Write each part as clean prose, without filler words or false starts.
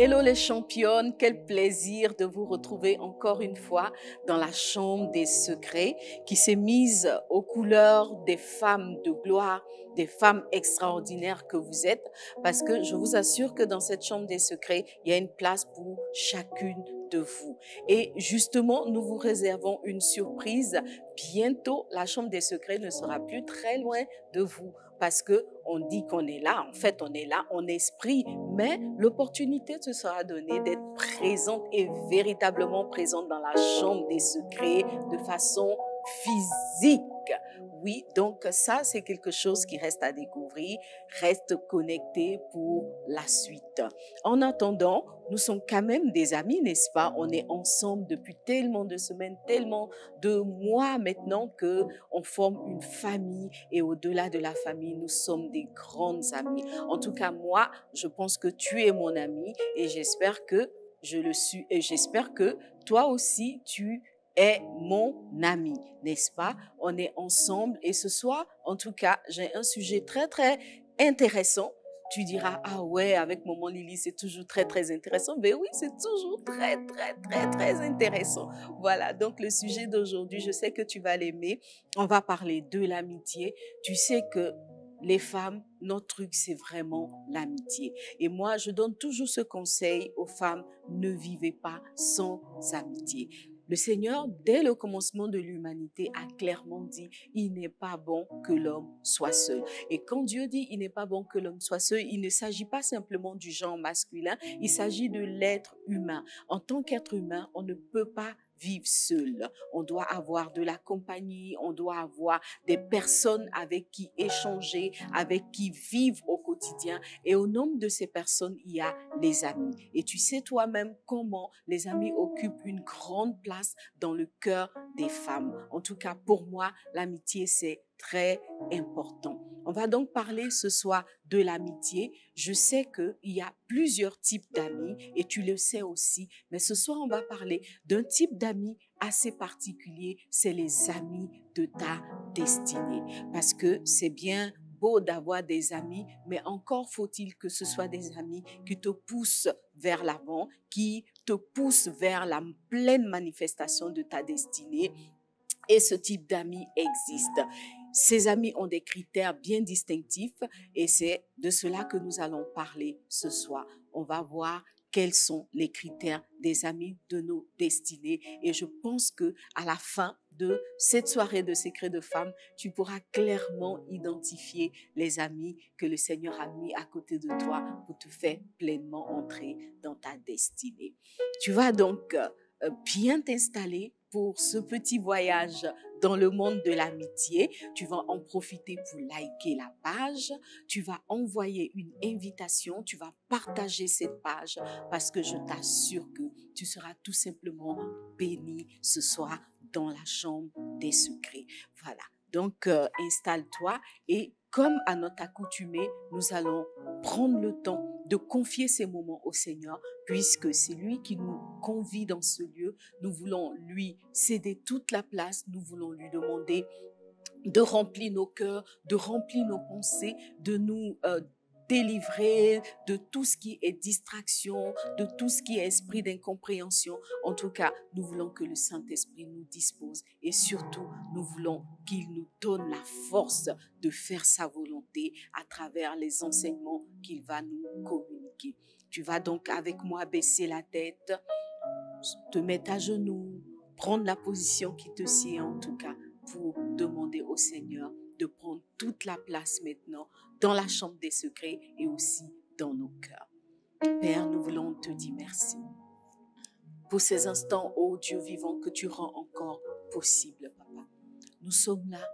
Hello les championnes, quel plaisir de vous retrouver encore une fois dans la chambre des secrets qui s'est mise aux couleurs des femmes de gloire, des femmes extraordinaires que vous êtes, parce que je vous assure que dans cette chambre des secrets, il y a une place pour chacune de vous. Et justement, nous vous réservons une surprise. Bientôt, la chambre des secrets ne sera plus très loin de vous parce que on dit qu'on est là. En fait, on est là en esprit, mais l'opportunité te sera donnée d'être présente et véritablement présente dans la chambre des secrets de façon physique. Oui, donc ça, c'est quelque chose qui reste à découvrir. Reste connecté pour la suite. En attendant, nous sommes quand même des amis, n'est-ce pas? On est ensemble depuis tellement de semaines, tellement de mois maintenant que on forme une famille et au-delà de la famille, nous sommes des grandes amies. En tout cas, moi, je pense que tu es mon ami et j'espère que je le suis et j'espère que toi aussi tu es mon ami, n'est-ce pas? On est ensemble et ce soir, en tout cas, j'ai un sujet très, très intéressant. Tu diras, ah ouais, avec Maman Lily, c'est toujours très, très intéressant. Mais oui, c'est toujours très, très, très, très intéressant. Voilà, donc le sujet d'aujourd'hui, je sais que tu vas l'aimer. On va parler de l'amitié. Tu sais que les femmes, notre truc, c'est vraiment l'amitié. Et moi, je donne toujours ce conseil aux femmes, ne vivez pas sans amitié. Le Seigneur, dès le commencement de l'humanité, a clairement dit, il n'est pas bon que l'homme soit seul. Et quand Dieu dit, il n'est pas bon que l'homme soit seul, il ne s'agit pas simplement du genre masculin, il s'agit de l'être humain. En tant qu'être humain, on ne peut pas vivre seul. On doit avoir de la compagnie, on doit avoir des personnes avec qui échanger, avec qui vivre au quotidien. Et au nombre de ces personnes, il y a les amis. Et tu sais toi-même comment les amis occupent une grande place dans le cœur des femmes. En tout cas, pour moi, l'amitié, c'est très important. On va donc parler ce soir de l'amitié. Je sais qu'il y a plusieurs types d'amis et tu le sais aussi, mais ce soir, on va parler d'un type d'amis assez particulier, c'est les amis de ta destinée. Parce que c'est bien beau d'avoir des amis, mais encore faut-il que ce soit des amis qui te poussent vers l'avant, qui te poussent vers la pleine manifestation de ta destinée. Et ce type d'amis existe. Ces amis ont des critères bien distinctifs et c'est de cela que nous allons parler ce soir. On va voir quels sont les critères des amis de nos destinées et je pense que à la fin de cette soirée de secrets de femmes, tu pourras clairement identifier les amis que le Seigneur a mis à côté de toi pour te faire pleinement entrer dans ta destinée. Tu vas donc bien t'installer pour ce petit voyage dans le monde de l'amitié. Tu vas en profiter pour liker la page. Tu vas envoyer une invitation. Tu vas partager cette page parce que je t'assure que tu seras tout simplement béni ce soir dans la chambre des secrets. Voilà. Donc, installe-toi et comme à notre accoutumée, nous allons prendre le temps de confier ces moments au Seigneur puisque c'est lui qui nous convie dans ce lieu. Nous voulons lui céder toute la place. Nous voulons lui demander de remplir nos cœurs, de remplir nos pensées, de nous délivrer de tout ce qui est distraction, de tout ce qui est esprit d'incompréhension. En tout cas, nous voulons que le Saint-Esprit nous dispose et surtout, nous voulons qu'il nous donne la force de faire sa volonté à travers les enseignements qu'il va nous communiquer. Tu vas donc avec moi baisser la tête, te mettre à genoux, prendre la position qui te sied en tout cas pour demander au Seigneur de prendre toute la place maintenant dans la chambre des secrets et aussi dans nos cœurs. Père, nous voulons te dire merci pour ces instants, ô Dieu vivant, que tu rends encore possible, Papa. Nous sommes là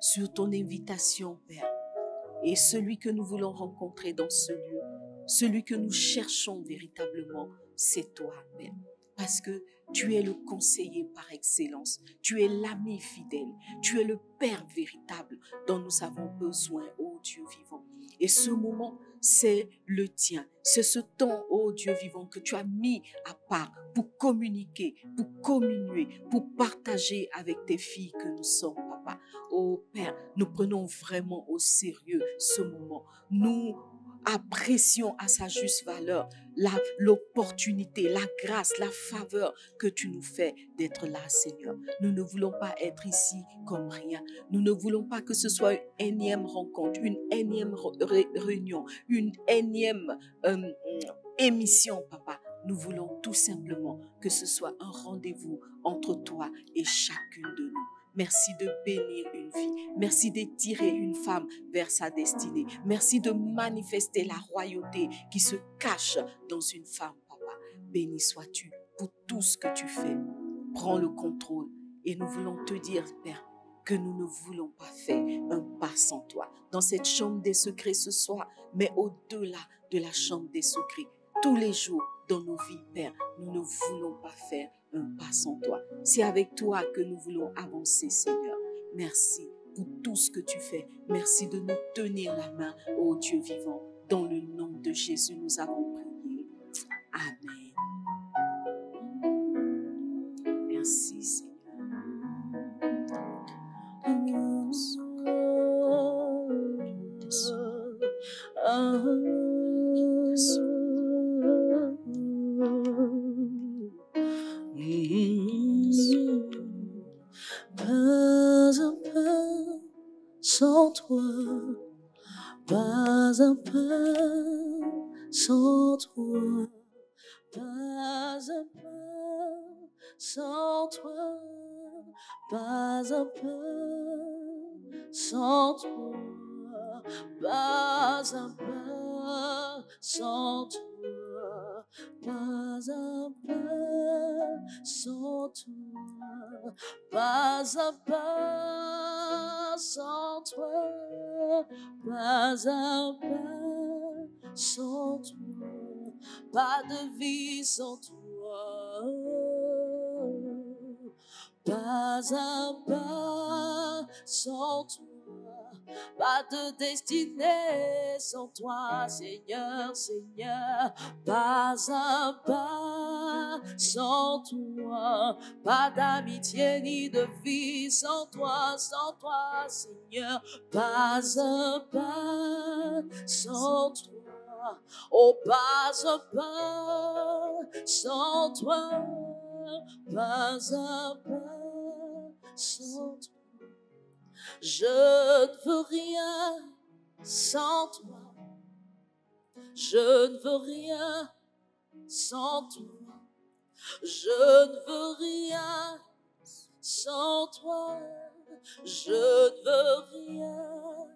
sur ton invitation, Père, et celui que nous voulons rencontrer dans ce lieu, celui que nous cherchons véritablement, c'est toi, Père. Parce que tu es le conseiller par excellence, tu es l'ami fidèle, tu es le Père véritable dont nous avons besoin, ô Dieu vivant. Et ce moment, c'est le tien. C'est ce temps, ô Dieu vivant, que tu as mis à part pour communiquer, pour communier, pour partager avec tes filles que nous sommes, Papa. Ô Père, nous prenons vraiment au sérieux ce moment. Nous apprécions à sa juste valeur l'opportunité, la grâce, la faveur que tu nous fais d'être là, Seigneur. Nous ne voulons pas être ici comme rien. Nous ne voulons pas que ce soit une énième rencontre, une énième réunion, une énième émission, Papa. Nous voulons tout simplement que ce soit un rendez-vous entre toi et chacune de nous. Merci de bénir une vie. Merci d'étirer une femme vers sa destinée. Merci de manifester la royauté qui se cache dans une femme, Papa. Béni sois-tu pour tout ce que tu fais. Prends le contrôle et nous voulons te dire, Père, que nous ne voulons pas faire un pas sans toi. Dans cette chambre des secrets ce soir, mais au-delà de la chambre des secrets, tous les jours dans nos vies, Père, nous ne voulons pas faire un pas sans toi. C'est avec toi que nous voulons avancer, Seigneur. Merci pour tout ce que tu fais. Merci de nous tenir la main, ô Dieu vivant. Dans le nom de Jésus, nous avons prié. Amen. Merci, Seigneur. Pas un pas sans toi, pas un pas sans toi, pas un pas sans toi, pas un pas sans toi, pas un pas sans toi, pas un pas sans toi, pas un pas sans toi, pas un pas sans toi, pas de vie sans toi, pas un pas sans toi. Pas de destinée sans toi, Seigneur, Seigneur. Pas un pas sans toi. Pas d'amitié ni de vie sans toi, Seigneur. Pas un pas sans toi. Oh, pas un pas sans toi. Pas un pas sans toi. Je ne veux rien sans toi. Je ne veux rien sans toi. Je ne veux rien sans toi. Je ne veux rien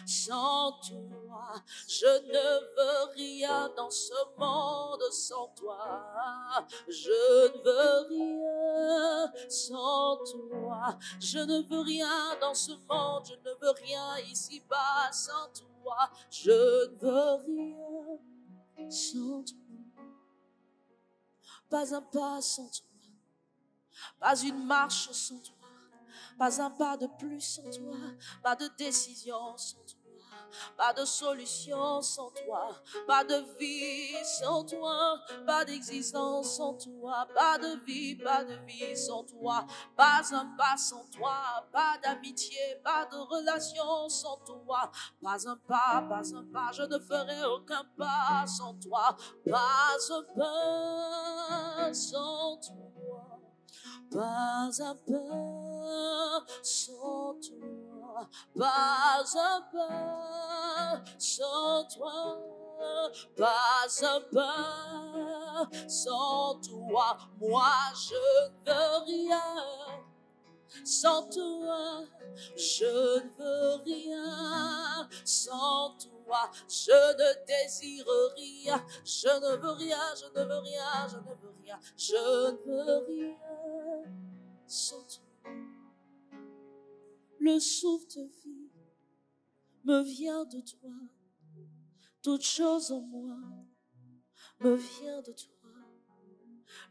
sans toi. Je ne veux rien dans ce monde sans toi. Je ne veux rien sans toi. Je ne veux rien dans ce monde. Je ne veux rien ici-bas sans toi. Je ne veux rien sans toi. Pas un pas sans toi. Pas une marche sans toi. Pas un pas de plus sans toi. Pas de décision sans toi. Pas de solution sans toi, pas de vie sans toi, pas d'existence sans toi, pas de vie sans toi, pas un pas sans toi, pas d'amitié, pas de relation sans toi, pas un pas, je ne ferai aucun pas sans toi, pas un pas sans toi. Pas un pas sans toi, pas un pas sans toi, pas un pas sans toi. Moi je ne veux rien sans toi, je ne veux rien sans toi, je ne désire rien, je ne veux rien, je ne veux rien, je ne veux rien, je ne veux rien sans toi. Le souffle de vie me vient de toi, toute chose en moi me vient de toi.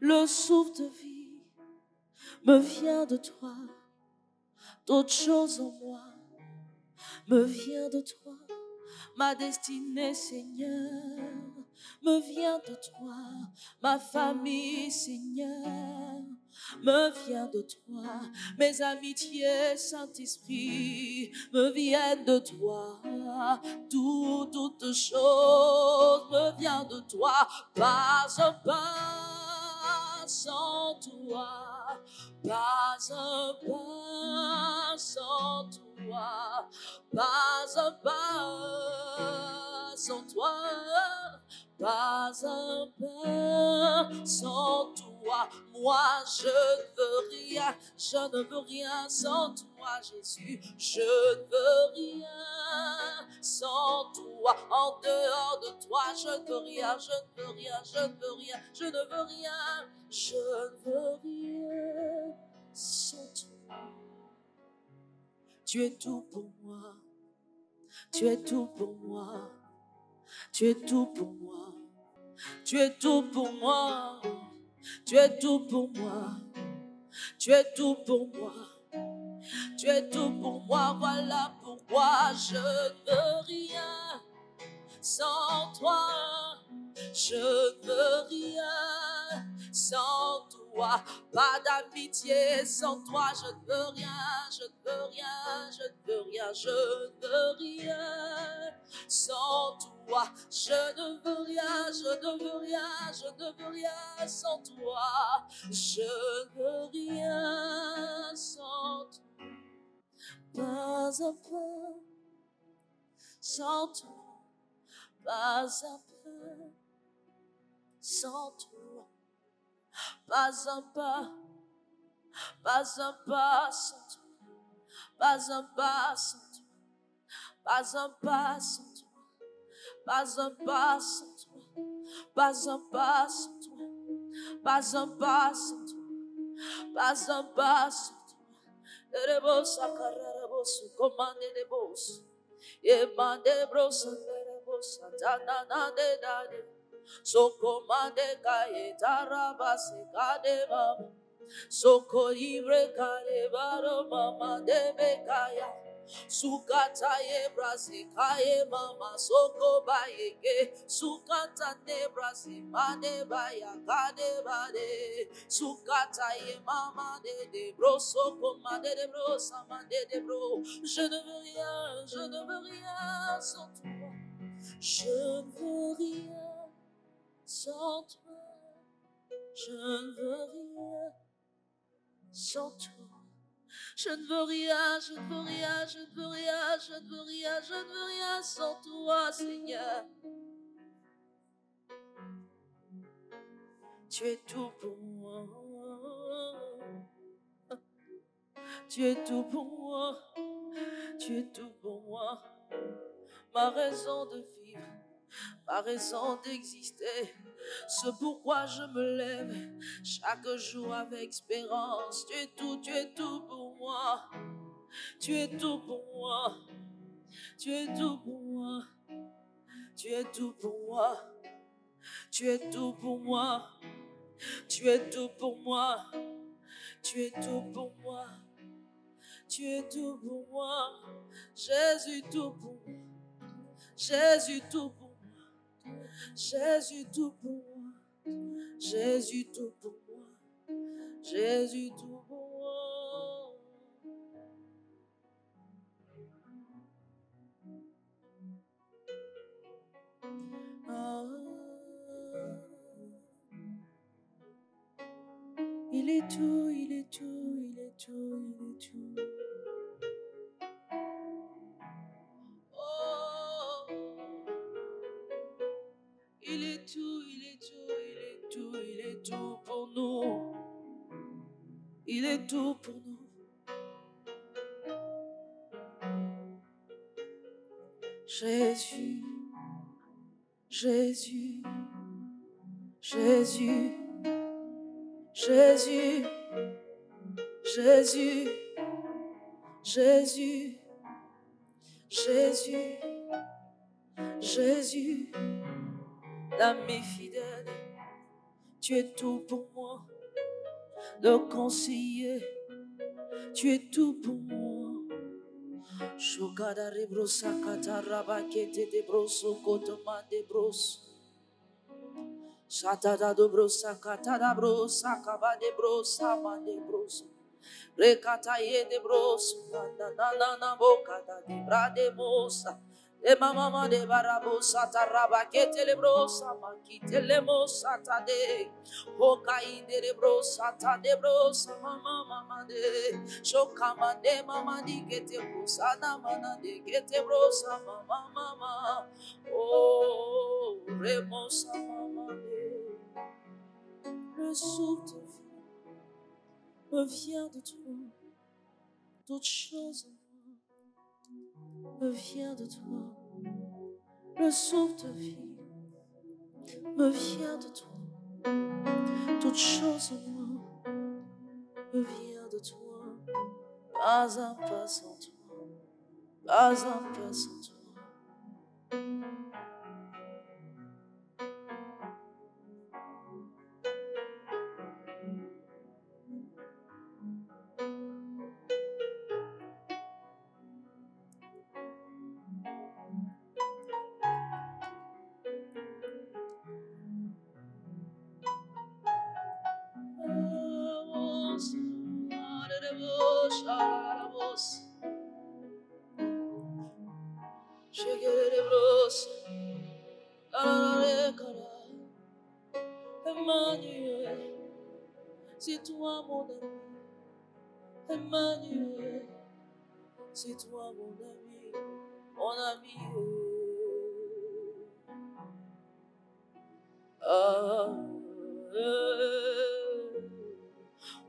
Le souffle de vie me vient de toi, toute chose en moi me vient de toi. Ma destinée, Seigneur, me vient de toi. Ma famille, Seigneur, me vient de toi. Mes amitiés, Saint-Esprit, me viennent de toi. Toute chose me vient de toi. Pas un pas sans toi. Pas un pas sans toi. Pas un pas sans toi. Pas un pas sans toi. Moi, je ne veux rien, je ne veux rien sans toi, Jésus. Je ne veux rien sans toi. En dehors de toi, je ne veux rien, je ne veux rien, je ne veux rien, je ne veux rien, je ne veux rien sans toi. Tu es tout pour moi. Tu es tout pour moi. Tu es tout pour moi. Tu es tout pour moi. Tu es tout pour moi. Tu es tout pour moi. Tu es tout pour moi. Voilà pourquoi je ne veux rien sans toi. Je ne veux rien sans toi. Pas d'amitié sans toi. Je ne veux rien. Je ne veux rien. Je ne veux rien. Je ne veux rien sans toi. Je ne veux rien. Je ne veux rien. Je ne veux rien sans toi. Je ne veux rien sans toi. Pas un peu sans toi. Pas un peu sans toi. Pas un pas sans toi. Pas un pas sans toi. Pas un pas sans toi. Pas un pas sans toi. Pas un pas sans toi. Pas un pas sans toi. Pas un pas sans toi. Les boss à carrera boss, commande les boss. Et mande bros, les boss, tanana de dade. So commande kaye tarabase kade mama. Soko ibre kare baro mama debe kaya. Sukata ye brasi kaye mama soko bayeke. Sukata ne brasi mane baya kade bade. Sukata ye mama de bro soko mande de bro samande de bro. Je ne veux rien, je ne veux rien sans toi. Je ne veux rien sans toi. Je ne veux rien sans toi. Je ne veux rien, je ne veux rien, je ne veux rien, je ne veux rien, je ne veux rien sans toi, Seigneur. Tu es tout pour moi. Tu es tout pour moi. Tu es tout pour moi. Ma raison de vivre, ma raison d'exister. Ce pourquoi je me lève chaque jour avec espérance. Tu es tout pour moi. Tu es tout pour moi. Tu es tout pour moi. Tu es tout pour moi. Tu es tout pour moi. Tu es tout pour moi. Tu es tout pour moi. Tu es tout pour moi. Jésus tout pour moi. Jésus tout pour moi. Jésus tout pour moi. Jésus tout pour moi. Jésus tout pour moi. Ah. Il est tout, il est tout, il est tout, il est tout. Oh. Il est tout, il est tout, il est tout, il est tout pour nous. Il est tout pour nous. Jésus, Jésus, Jésus, Jésus, Jésus, Jésus, Jésus, Jésus, l'ami fidèle, tu es tout pour moi, le conseiller, tu es tout pour moi, Shokada rebrosa kataraba kete de broso kotoma de bros. Shatada de brosa katada brosa kaba de brosa man de bros. Rekata ye de bros. Na na na boka da de brade mosa. De mama de barabosa taraba kete le brosa makite le mosa tade. Hokai de brosa tade brosa mama de. Shokama de mama di kete brosa na mana de kete brosa mama. Oh, remosa mama de. Le souffle me vient de toi. Toute chose me vient de toi. Le souffle de vie me vient de toi. Toute chose en moi me vient de toi. Pas un pas sans toi. Pas un pas sans toi. Emmanuel, c'est toi mon ami. Emmanuel, c'est toi mon ami. Mon ami.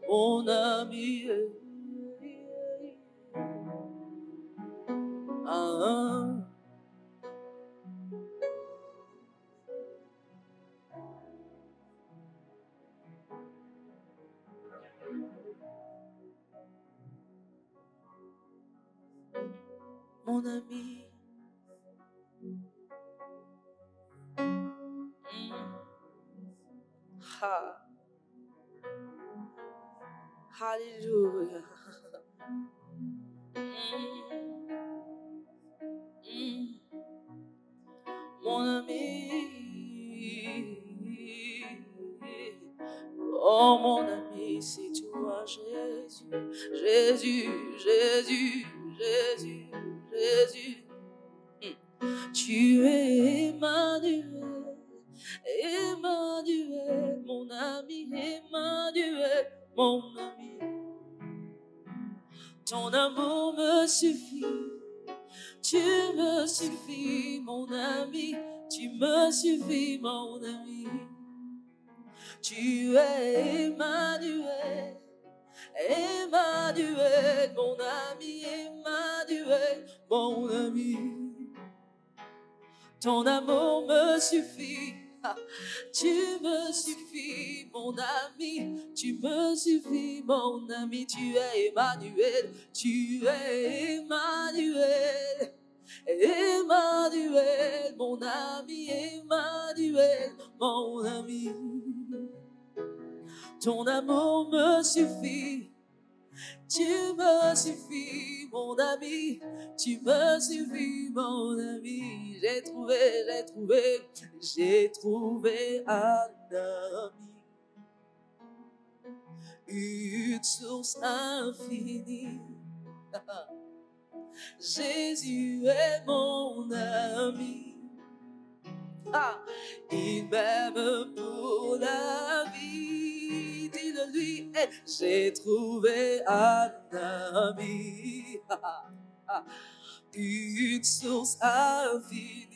Mon ami. Mon ami. Hallelujah. Mon ami. Oh mon ami, c'est toi Jésus, Jésus, Jésus, Jésus, Jésus. Tu es Emmanuel, Emmanuel, mon ami, Emmanuel, mon ami. Ton amour me suffit, tu me suffis, mon ami, tu me suffis, mon ami. Tu es Emmanuel, Emmanuel, mon ami, Emmanuel, mon ami. Ton amour me suffit, tu me suffis, mon ami, tu me suffis, mon ami. Tu es Emmanuel, tu es Emmanuel, Emmanuel, mon ami, Emmanuel, mon ami. Ton amour me suffit, tu me suffis, mon ami, tu me suffis, mon ami. J'ai trouvé un ami, une source infinie. Jésus est mon ami. Il m'aime pour la vie. Dis-le-lui, j'ai trouvé un ami, une source infinie.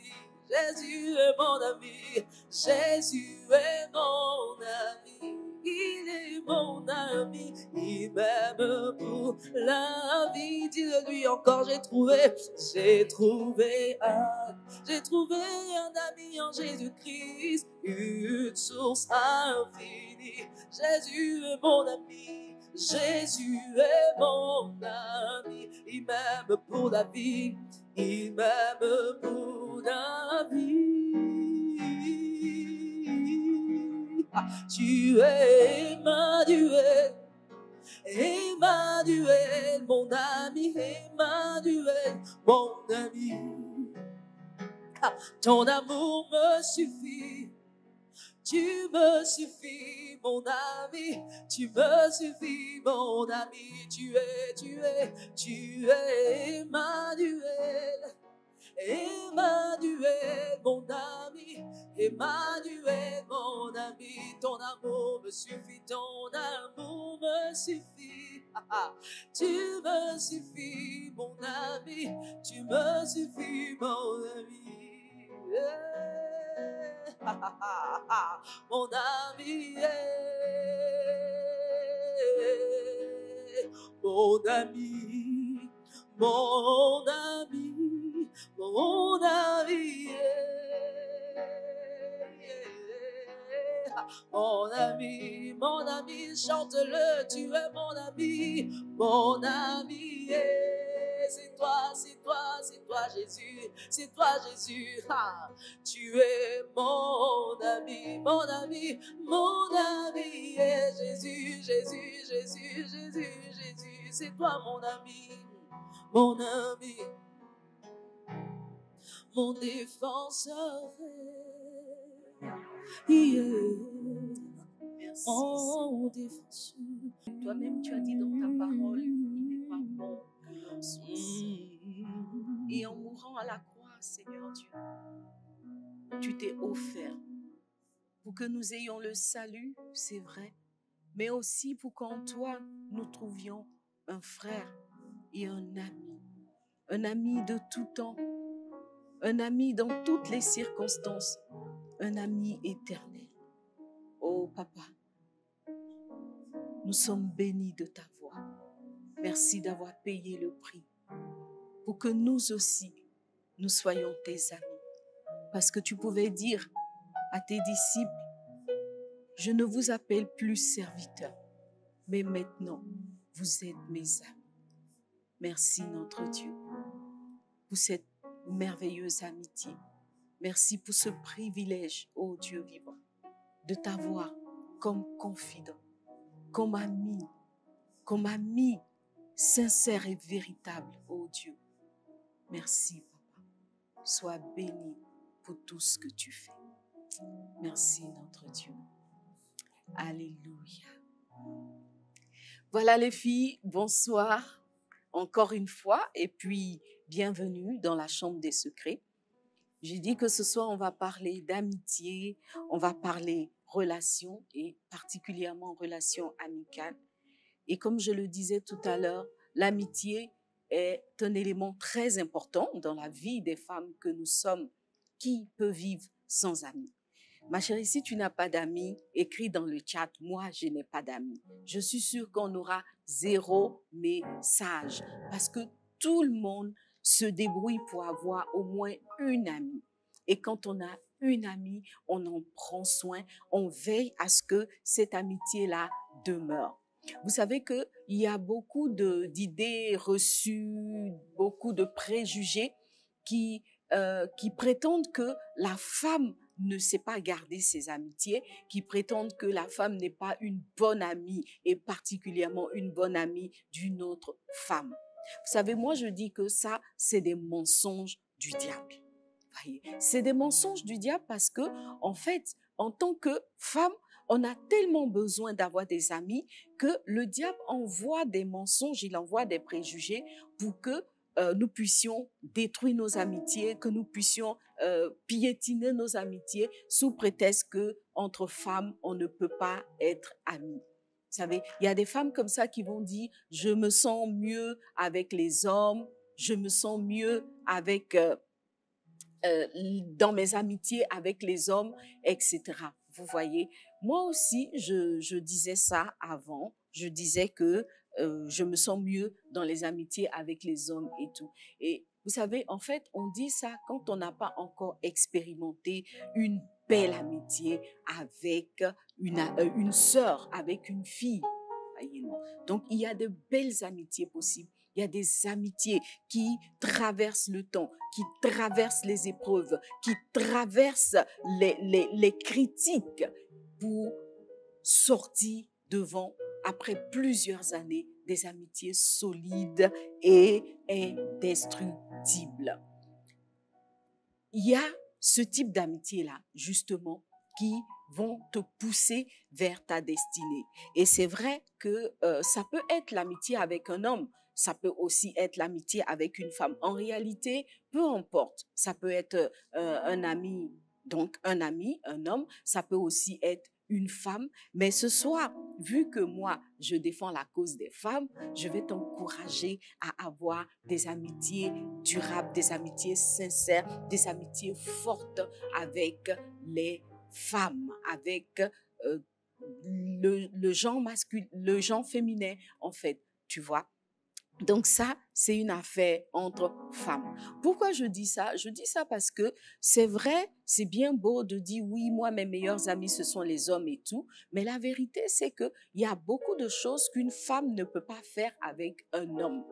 Jésus est mon ami, Jésus est mon ami. Il est mon ami, il m'aime pour la vie. Dis-le-lui encore, j'ai trouvé un ami en Jésus-Christ, une source infinie. Jésus est mon ami, Jésus est mon ami. Il m'aime pour la vie, il m'aime pour la vie. Tu es Emmanuel, Emmanuel, mon ami, Emmanuel, mon ami. Ton amour me suffit. Tu me suffis, mon ami. Tu me suffis, mon ami. Tu es Emmanuel. Emmanuel, mon ami. Emmanuel, mon ami. Ton amour me suffit, ton amour me suffit. Tu me suffis, mon ami. Tu me suffis, mon ami. Mon ami, mon ami, mon ami, mon ami, mon ami, chante-le, tu es mon ami, c'est toi, Jésus, c'est toi, Jésus, tu es mon ami, mon ami, mon ami, Jésus, Jésus, Jésus, Jésus, Jésus, c'est toi mon ami, mon défenseur, Merci. mon défenseur. Toi-même, tu as dit dans ta parole, il n'est pas bon que l'homme soit seul. Et en mourant à la croix, Seigneur Dieu, tu t'es offert pour que nous ayons le salut, c'est vrai, mais aussi pour qu'en toi, nous trouvions un frère et un ami de tout temps, un ami dans toutes les circonstances, un ami éternel. Oh papa, nous sommes bénis de ta voix. Merci d'avoir payé le prix pour que nous aussi, nous soyons tes amis. Parce que tu pouvais dire à tes disciples, je ne vous appelle plus serviteurs, mais maintenant, vous êtes mes amis. Merci notre Dieu pour cette merveilleuse amitié. Merci pour ce privilège, ô Dieu vivant, de t'avoir comme confident, comme ami sincère et véritable, ô Dieu. Merci, Papa. Sois béni pour tout ce que tu fais. Merci, notre Dieu. Alléluia. Voilà les filles, bonsoir encore une fois et puis bienvenue dans la chambre des secrets. J'ai dit que ce soir, on va parler d'amitié, on va parler relations et particulièrement relations amicales. Et comme je le disais tout à l'heure, l'amitié est un élément très important dans la vie des femmes que nous sommes. Qui peut vivre sans amis? Ma chérie, si tu n'as pas d'amis, écris dans le chat, moi, je n'ai pas d'amis. Je suis sûre qu'on aura 0 message parce que tout le monde se débrouille pour avoir au moins une amie. Et quand on a une amie, on en prend soin, on veille à ce que cette amitié-là demeure. Vous savez qu'il y a beaucoup d'idées reçues, beaucoup de préjugés qui prétendent que la femme ne sait pas garder ses amitiés, qui prétendent que la femme n'est pas une bonne amie et particulièrement une bonne amie d'une autre femme. Vous savez, moi je dis que ça, c'est des mensonges du diable. Voyez, c'est des mensonges du diable parce que, en fait, en tant que femme, on a tellement besoin d'avoir des amis que le diable envoie des mensonges, il envoie des préjugés pour que nous puissions détruire nos amitiés, que nous puissions piétiner nos amitiés sous prétexte que entre femmes, on ne peut pas être amis. Vous savez, il y a des femmes comme ça qui vont dire « je me sens mieux avec les hommes, je me sens mieux avec dans mes amitiés avec les hommes, etc. » Vous voyez, moi aussi, je disais ça avant. Je disais que je me sens mieux dans les amitiés avec les hommes et tout. Et vous savez, en fait, on dit ça quand on n'a pas encore expérimenté une belle amitié avec une sœur, avec une fille. Donc, il y a de belles amitiés possibles. Il y a des amitiés qui traversent le temps, qui traversent les épreuves, qui traversent les critiques pour sortir devant, après plusieurs années, des amitiés solides et indestructibles. incorruptible. Il y a ce type d'amitié-là, justement, qui vont te pousser vers ta destinée. Et c'est vrai que ça peut être l'amitié avec un homme, ça peut aussi être l'amitié avec une femme. En réalité, peu importe, ça peut être un ami, donc un ami, un homme, ça peut aussi être une femme. Mais ce soir, vu que moi, je défends la cause des femmes, je vais t'encourager à avoir des amitiés durables, des amitiés sincères, des amitiés fortes avec les femmes, avec le genre masculin, le genre féminin, en fait, tu vois. Donc ça, c'est une affaire entre femmes. Pourquoi je dis ça? Je dis ça parce que c'est vrai, c'est bien beau de dire oui, moi, mes meilleurs amis, ce sont les hommes et tout. Mais la vérité, c'est qu'il y a beaucoup de choses qu'une femme ne peut pas faire avec un homme.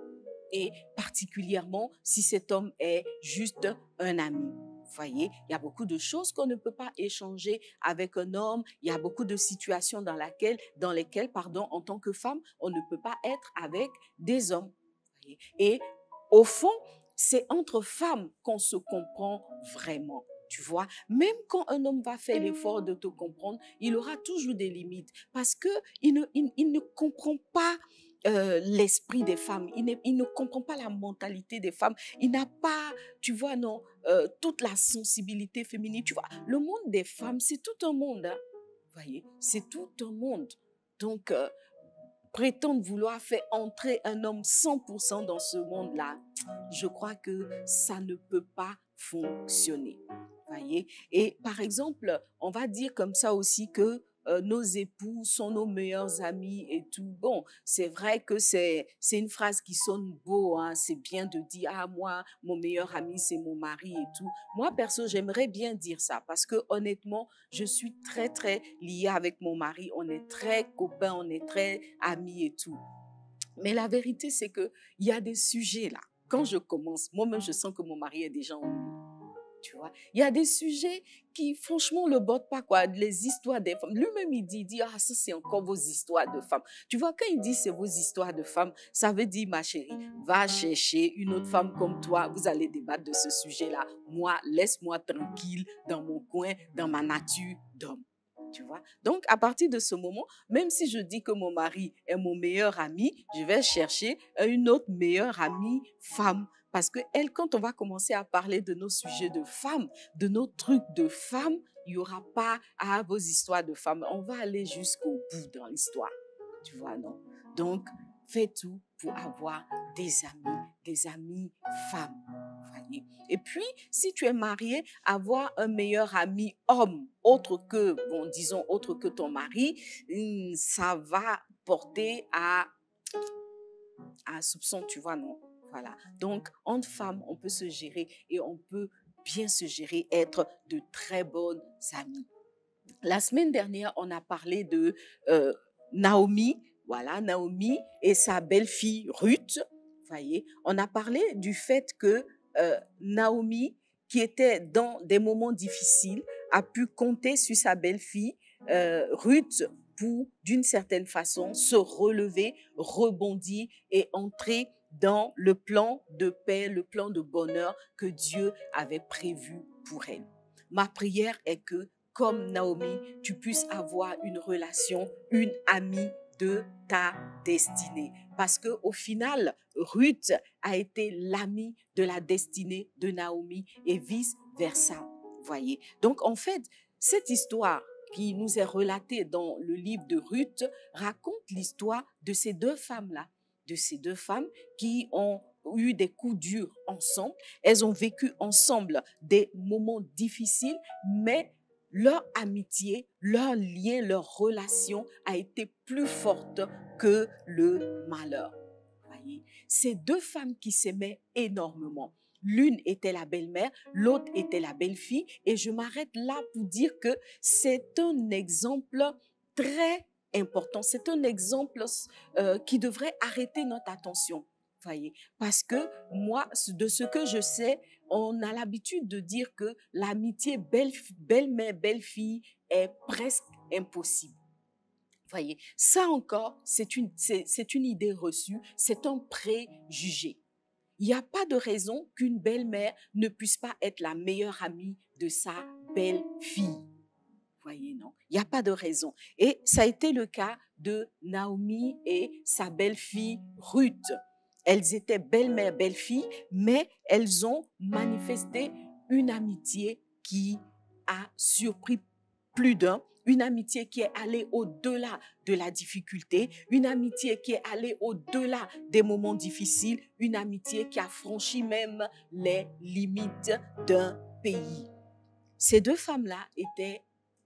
Et particulièrement si cet homme est juste un ami. Vous voyez, il y a beaucoup de choses qu'on ne peut pas échanger avec un homme. Il y a beaucoup de situations dans lesquelles, en tant que femme, on ne peut pas être avec des hommes. Vous voyez. Et au fond, c'est entre femmes qu'on se comprend vraiment. Tu vois, même quand un homme va faire l'effort de te comprendre, il aura toujours des limites parce qu'il ne comprend pas l'esprit des femmes, il ne comprend pas la mentalité des femmes, il n'a pas, tu vois, non, toute la sensibilité féminine. Tu vois, le monde des femmes, c'est tout un monde. Hein. Vous voyez, c'est tout un monde. Donc, prétendre vouloir faire entrer un homme 100% dans ce monde-là, je crois que ça ne peut pas fonctionner. Voyez? Et par exemple, on va dire comme ça aussi que nos époux sont nos meilleurs amis et tout. Bon, c'est vrai que c'est une phrase qui sonne beau, hein. C'est bien de dire, ah, moi, mon meilleur ami, c'est mon mari et tout. Moi, perso, j'aimerais bien dire ça parce que honnêtement, je suis très, très liée avec mon mari. On est très copains, on est très amis et tout. Mais la vérité, c'est qu'il y a des sujets là. Quand je commence, moi-même, je sens que mon mari est déjà ennuyé. Tu vois, il y a des sujets qui, franchement, le bottent pas, quoi. Les histoires des femmes. Lui-même, il dit, ah, ça, c'est encore vos histoires de femmes. Tu vois, quand il dit c'est vos histoires de femmes, ça veut dire, ma chérie, va chercher une autre femme comme toi. Vous allez débattre de ce sujet-là. Moi, laisse-moi tranquille dans mon coin, dans ma nature d'homme. Tu vois? Donc, à partir de ce moment, même si je dis que mon mari est mon meilleur ami, je vais chercher une autre meilleure amie femme. Parce que elle, quand on va commencer à parler de nos sujets de femmes, de nos trucs de femmes, il n'y aura pas vos histoires de femmes. On va aller jusqu'au bout dans l'histoire. Tu vois, non? Donc, fais tout pour avoir des amis femmes. Voyez. Et puis, si tu es marié, avoir un meilleur ami homme, autre que ton mari, ça va porter à un soupçon, tu vois, non? Voilà. Donc, entre femmes, on peut se gérer et on peut bien se gérer, être de très bonnes amies. La semaine dernière, on a parlé de Naomi, voilà, Naomi et sa belle-fille Ruth. Voyez, on a parlé du fait que Naomi, qui était dans des moments difficiles, a pu compter sur sa belle-fille Ruth pour, d'une certaine façon, se relever, rebondir et entrer dans le plan de paix, le plan de bonheur que Dieu avait prévu pour elle. Ma prière est que, comme Naomi, tu puisses avoir une relation, une amie de ta destinée. Parce qu'au final, Ruth a été l'amie de la destinée de Naomi et vice-versa. Voyez. Donc, en fait, cette histoire qui nous est relatée dans le livre de Ruth raconte l'histoire de ces deux femmes-là, de ces deux femmes qui ont eu des coups durs ensemble. Elles ont vécu ensemble des moments difficiles, mais leur amitié, leur lien, leur relation a été plus forte que le malheur. Voyez, ces deux femmes qui s'aimaient énormément. L'une était la belle-mère, l'autre était la belle-fille. Et je m'arrête là pour dire que c'est un exemple très important. C'est un exemple qui devrait arrêter notre attention. Voyez, parce que moi, de ce que je sais, on a l'habitude de dire que l'amitié belle-mère, belle-fille est presque impossible. Voyez, ça encore, c'est une idée reçue, c'est un préjugé. Il n'y a pas de raison qu'une belle-mère ne puisse pas être la meilleure amie de sa belle-fille. Voyez, non? Il n'y a pas de raison. Et ça a été le cas de Naomi et sa belle-fille Ruth. Elles étaient belle-mère, belle-fille, mais elles ont manifesté une amitié qui a surpris plus d'un, une amitié qui est allée au-delà de la difficulté, une amitié qui est allée au-delà des moments difficiles, une amitié qui a franchi même les limites d'un pays. Ces deux femmes-là étaient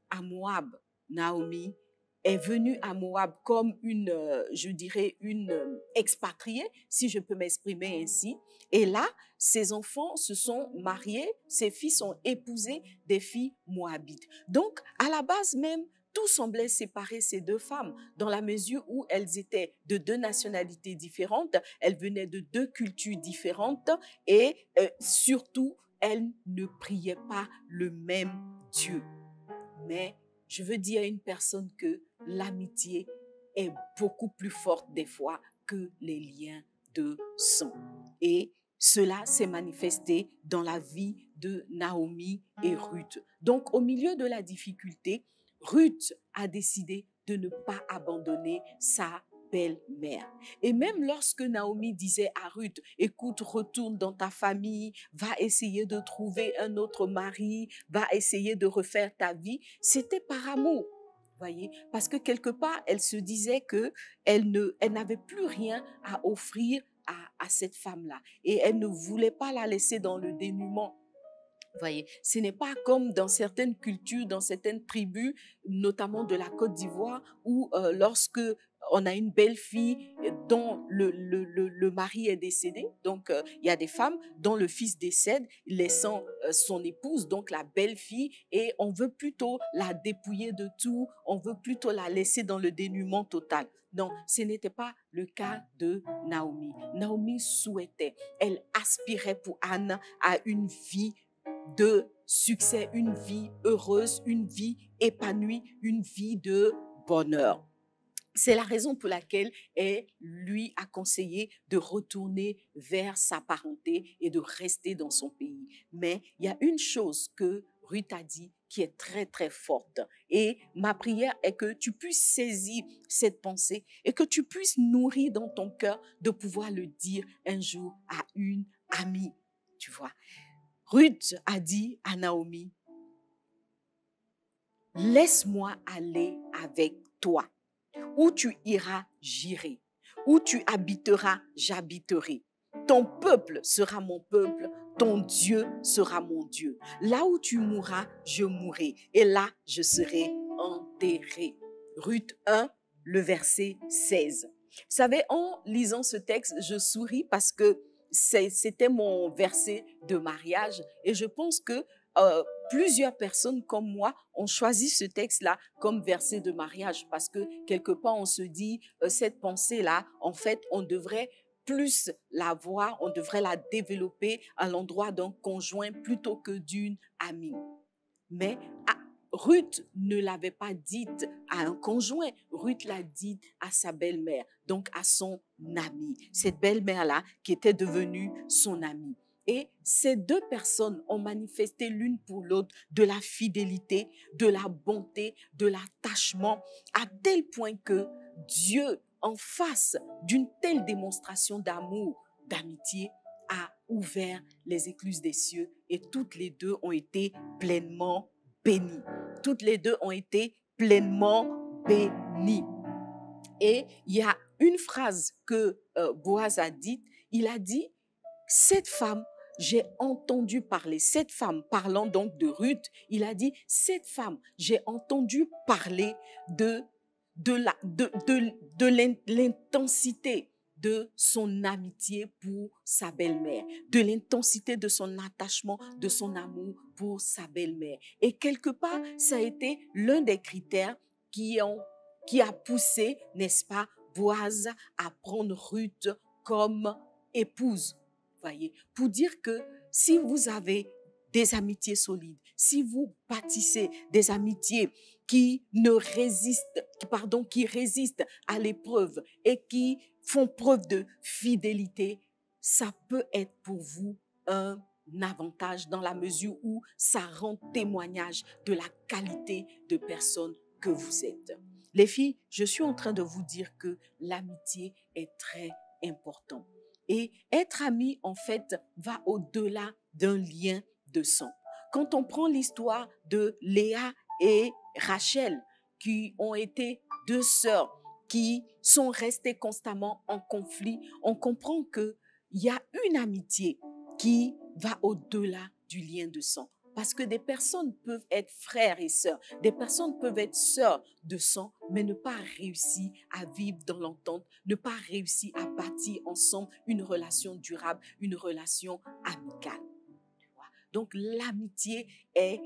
à Moab. Naomi est venue à Moab comme une, je dirais, une expatriée, si je peux m'exprimer ainsi. Et là, ses enfants se sont mariés, ses fils ont épousé des filles moabites. Donc, à la base même, tout semblait séparer ces deux femmes dans la mesure où elles étaient de deux nationalités différentes, elles venaient de deux cultures différentes et surtout, elles ne priaient pas le même Dieu. Mais je veux dire à une personne que l'amitié est beaucoup plus forte des fois que les liens de sang. Et cela s'est manifesté dans la vie de Naomi et Ruth. Donc, au milieu de la difficulté, Ruth a décidé de ne pas abandonner sa belle-mère. Et même lorsque Naomi disait à Ruth, écoute, retourne dans ta famille, va essayer de trouver un autre mari, va essayer de refaire ta vie, c'était par amour. Voyez, parce que quelque part, elle se disait que elle n'avait plus rien à offrir à cette femme-là. Et elle ne voulait pas la laisser dans le dénuement. Voyez, ce n'est pas comme dans certaines cultures, dans certaines tribus, notamment de la Côte d'Ivoire, où lorsque on a une belle-fille dont le mari est décédé, donc il y a des femmes dont le fils décède, laissant son épouse, donc la belle-fille, et on veut plutôt la dépouiller de tout, on veut plutôt la laisser dans le dénuement total. Non, ce n'était pas le cas de Naomi. Naomi souhaitait, elle aspirait pour Anne à une vie de succès, une vie heureuse, une vie épanouie, une vie de bonheur. C'est la raison pour laquelle elle lui a conseillé de retourner vers sa parenté et de rester dans son pays. Mais il y a une chose que Ruth a dit qui est très, très forte. Et ma prière est que tu puisses saisir cette pensée et que tu puisses nourrir dans ton cœur de pouvoir le dire un jour à une amie, tu vois. Ruth a dit à Naomi, laisse-moi aller avec toi. Où tu iras, j'irai. Où tu habiteras, j'habiterai. Ton peuple sera mon peuple, ton Dieu sera mon Dieu. Là où tu mourras, je mourrai. Et là, je serai enterré. Ruth 1, le verset 16. Vous savez, en lisant ce texte, je souris parce que c'était mon verset de mariage et je pense que plusieurs personnes comme moi ont choisi ce texte-là comme verset de mariage parce que quelque part on se dit cette pensée-là, en fait, on devrait plus la voir, on devrait la développer à l'endroit d'un conjoint plutôt que d'une amie. Mais Ruth ne l'avait pas dite à un conjoint, Ruth l'a dite à sa belle-mère, donc à son amie. Cette belle-mère-là qui était devenue son amie. Et ces deux personnes ont manifesté l'une pour l'autre de la fidélité, de la bonté, de l'attachement, à tel point que Dieu, en face d'une telle démonstration d'amour, d'amitié, a ouvert les écluses des cieux et toutes les deux ont été pleinement bénies. Toutes les deux ont été pleinement bénies. Et il y a une phrase que Boaz a dite, il a dit, cette femme, j'ai entendu parler, cette femme, parlant donc de Ruth, il a dit, cette femme, j'ai entendu parler de l'intensité de son amitié pour sa belle-mère, de l'intensité de son attachement, de son amour pour sa belle-mère. Et quelque part, ça a été l'un des critères qui a poussé, n'est-ce pas, Boaz à prendre Ruth comme épouse. Voyez, pour dire que si vous avez des amitiés solides, si vous bâtissez des amitiés qui résistent à l'épreuve et qui font preuve de fidélité, ça peut être pour vous un avantage dans la mesure où ça rend témoignage de la qualité de personne que vous êtes. Les filles, je suis en train de vous dire que l'amitié est très importante. Et être ami, en fait, va au-delà d'un lien de sang. Quand on prend l'histoire de Léa et Rachel, qui ont été deux sœurs qui sont restées constamment en conflit, on comprend qu'il y a une amitié qui va au-delà du lien de sang. Parce que des personnes peuvent être frères et sœurs, des personnes peuvent être sœurs de sang, mais ne pas réussir à vivre dans l'entente, ne pas réussir à bâtir ensemble une relation durable, une relation amicale. Donc l'amitié est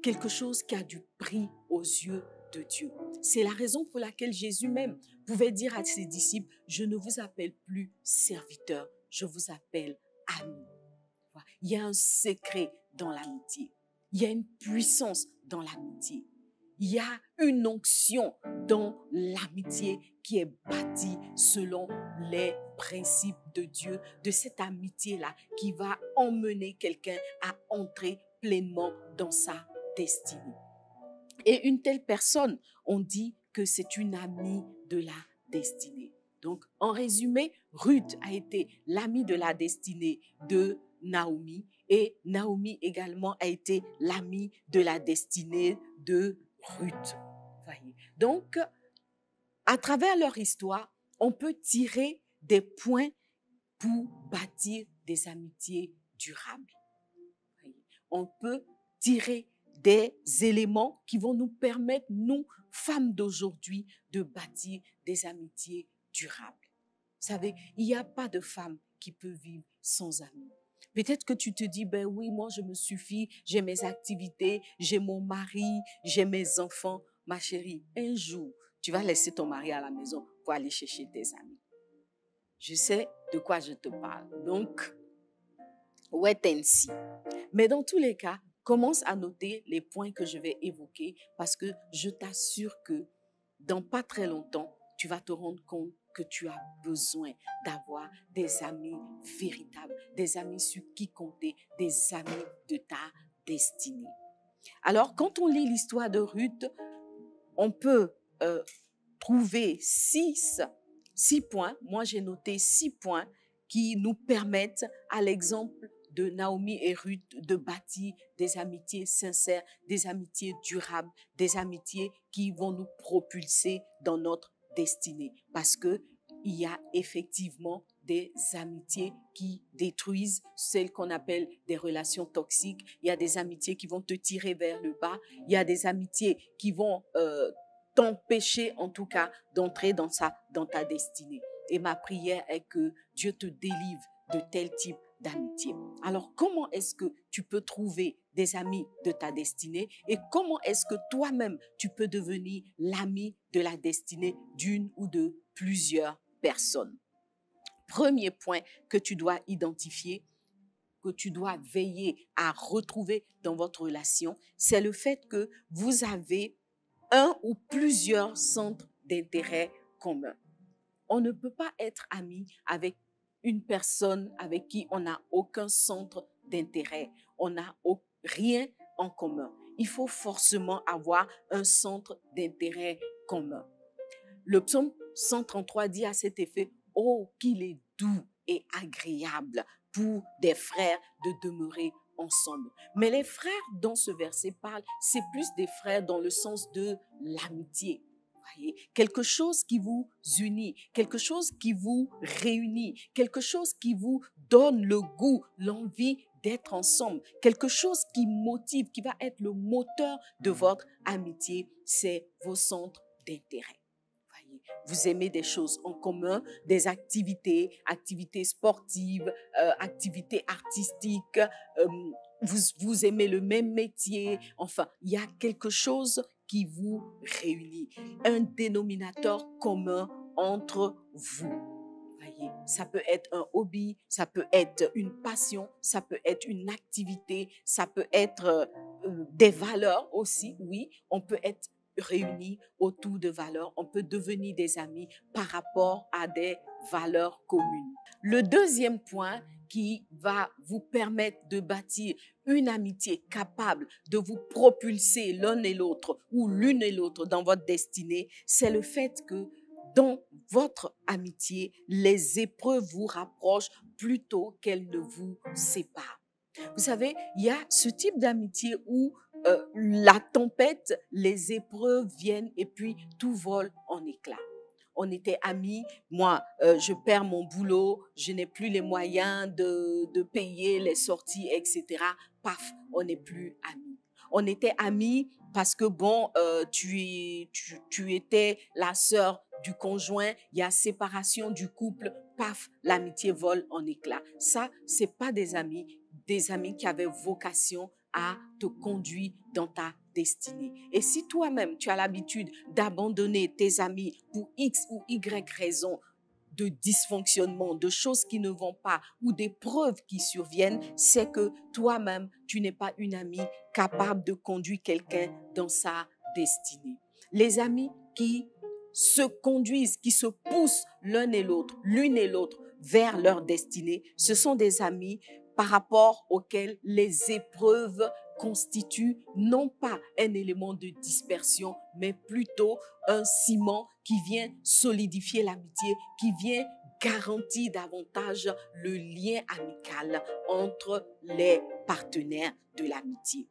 quelque chose qui a du prix aux yeux de Dieu. C'est la raison pour laquelle Jésus même pouvait dire à ses disciples, je ne vous appelle plus serviteur, je vous appelle ami. Il y a un secret dans l'amitié. Il y a une puissance dans l'amitié. Il y a une onction dans l'amitié qui est bâtie selon les principes de Dieu, de cette amitié-là qui va emmener quelqu'un à entrer pleinement dans sa destinée. Et une telle personne, on dit que c'est une amie de la destinée. Donc, en résumé, Ruth a été l'amie de la destinée de Naomi et Naomi également a été l'amie de la destinée de Ruth. Voyez. Donc, à travers leur histoire, on peut tirer des points pour bâtir des amitiés durables. Voyez. On peut tirer des éléments qui vont nous permettre, nous, femmes d'aujourd'hui, de bâtir des amitiés durables. Vous savez, il n'y a pas de femme qui peut vivre sans amis. Peut-être que tu te dis, ben oui, moi je me suffis, j'ai mes activités, j'ai mon mari, j'ai mes enfants. Ma chérie, un jour, tu vas laisser ton mari à la maison pour aller chercher tes amis. Je sais de quoi je te parle. Donc, wait and see. Mais dans tous les cas, commence à noter les points que je vais évoquer parce que je t'assure que dans pas très longtemps, tu vas te rendre compte que tu as besoin d'avoir des amis véritables, des amis sur qui compter, des amis de ta destinée. Alors, quand on lit l'histoire de Ruth, on peut trouver six points. Moi, j'ai noté 6 points qui nous permettent, à l'exemple de Naomi et Ruth, de bâtir des amitiés sincères, des amitiés durables, des amitiés qui vont nous propulser dans notre destinée. Parce qu'il y a effectivement des amitiés qui détruisent, celles qu'on appelle des relations toxiques. Il y a des amitiés qui vont te tirer vers le bas. Il y a des amitiés qui vont t'empêcher, en tout cas, d'entrer dans ta destinée. Et ma prière est que Dieu te délivre de tel type d'amitié. Alors, comment est-ce que tu peux trouver des amis de ta destinée et comment est-ce que toi-même, tu peux devenir l'ami de la destinée d'une ou de plusieurs personnes? Premier point que tu dois identifier, que tu dois veiller à retrouver dans votre relation, c'est le fait que vous avez un ou plusieurs centres d'intérêt communs. On ne peut pas être ami avec une personne avec qui on n'a aucun centre d'intérêt, on n'a rien en commun. Il faut forcément avoir un centre d'intérêt commun. Le psaume 133 dit à cet effet, « Oh, qu'il est doux et agréable pour des frères de demeurer ensemble. » Mais les frères dont ce verset parle, c'est plus des frères dans le sens de l'amitié. Quelque chose qui vous unit, quelque chose qui vous réunit, quelque chose qui vous donne le goût, l'envie d'être ensemble, quelque chose qui motive, qui va être le moteur de votre amitié, c'est vos centres d'intérêt. Vous aimez des choses en commun, des activités sportives, activités artistiques, vous aimez le même métier, enfin, il y a quelque chose qui vous réunit, un dénominateur commun entre vous. Voyez, ça peut être un hobby, ça peut être une passion, ça peut être une activité, ça peut être des valeurs aussi, oui, on peut être réunis autour de valeurs, on peut devenir des amis par rapport à des valeurs communes. Le deuxième point qui va vous permettre de bâtir une amitié capable de vous propulser l'un et l'autre ou l'une et l'autre dans votre destinée, c'est le fait que dans votre amitié, les épreuves vous rapprochent plutôt qu'elles ne vous séparent. Vous savez, il y a ce type d'amitié où la tempête, les épreuves viennent et puis tout vole en éclats. On était amis, moi, je perds mon boulot, je n'ai plus les moyens de payer les sorties, etc. Paf, on n'est plus amis. On était amis parce que, bon, tu étais la sœur du conjoint, il y a séparation du couple, paf, l'amitié vole en éclats. Ça, c'est pas des amis qui avaient vocation à te conduire dans ta destinée. Et si toi-même, tu as l'habitude d'abandonner tes amis pour X ou Y raison, de dysfonctionnement, de choses qui ne vont pas ou d'épreuves qui surviennent, c'est que toi-même, tu n'es pas une amie capable de conduire quelqu'un dans sa destinée. Les amis qui se conduisent, qui se poussent l'un et l'autre, l'une et l'autre vers leur destinée, ce sont des amis par rapport auxquels les épreuves constituent non pas un élément de dispersion, mais plutôt un ciment qui vient solidifier l'amitié, qui vient garantir davantage le lien amical entre les partenaires de l'amitié.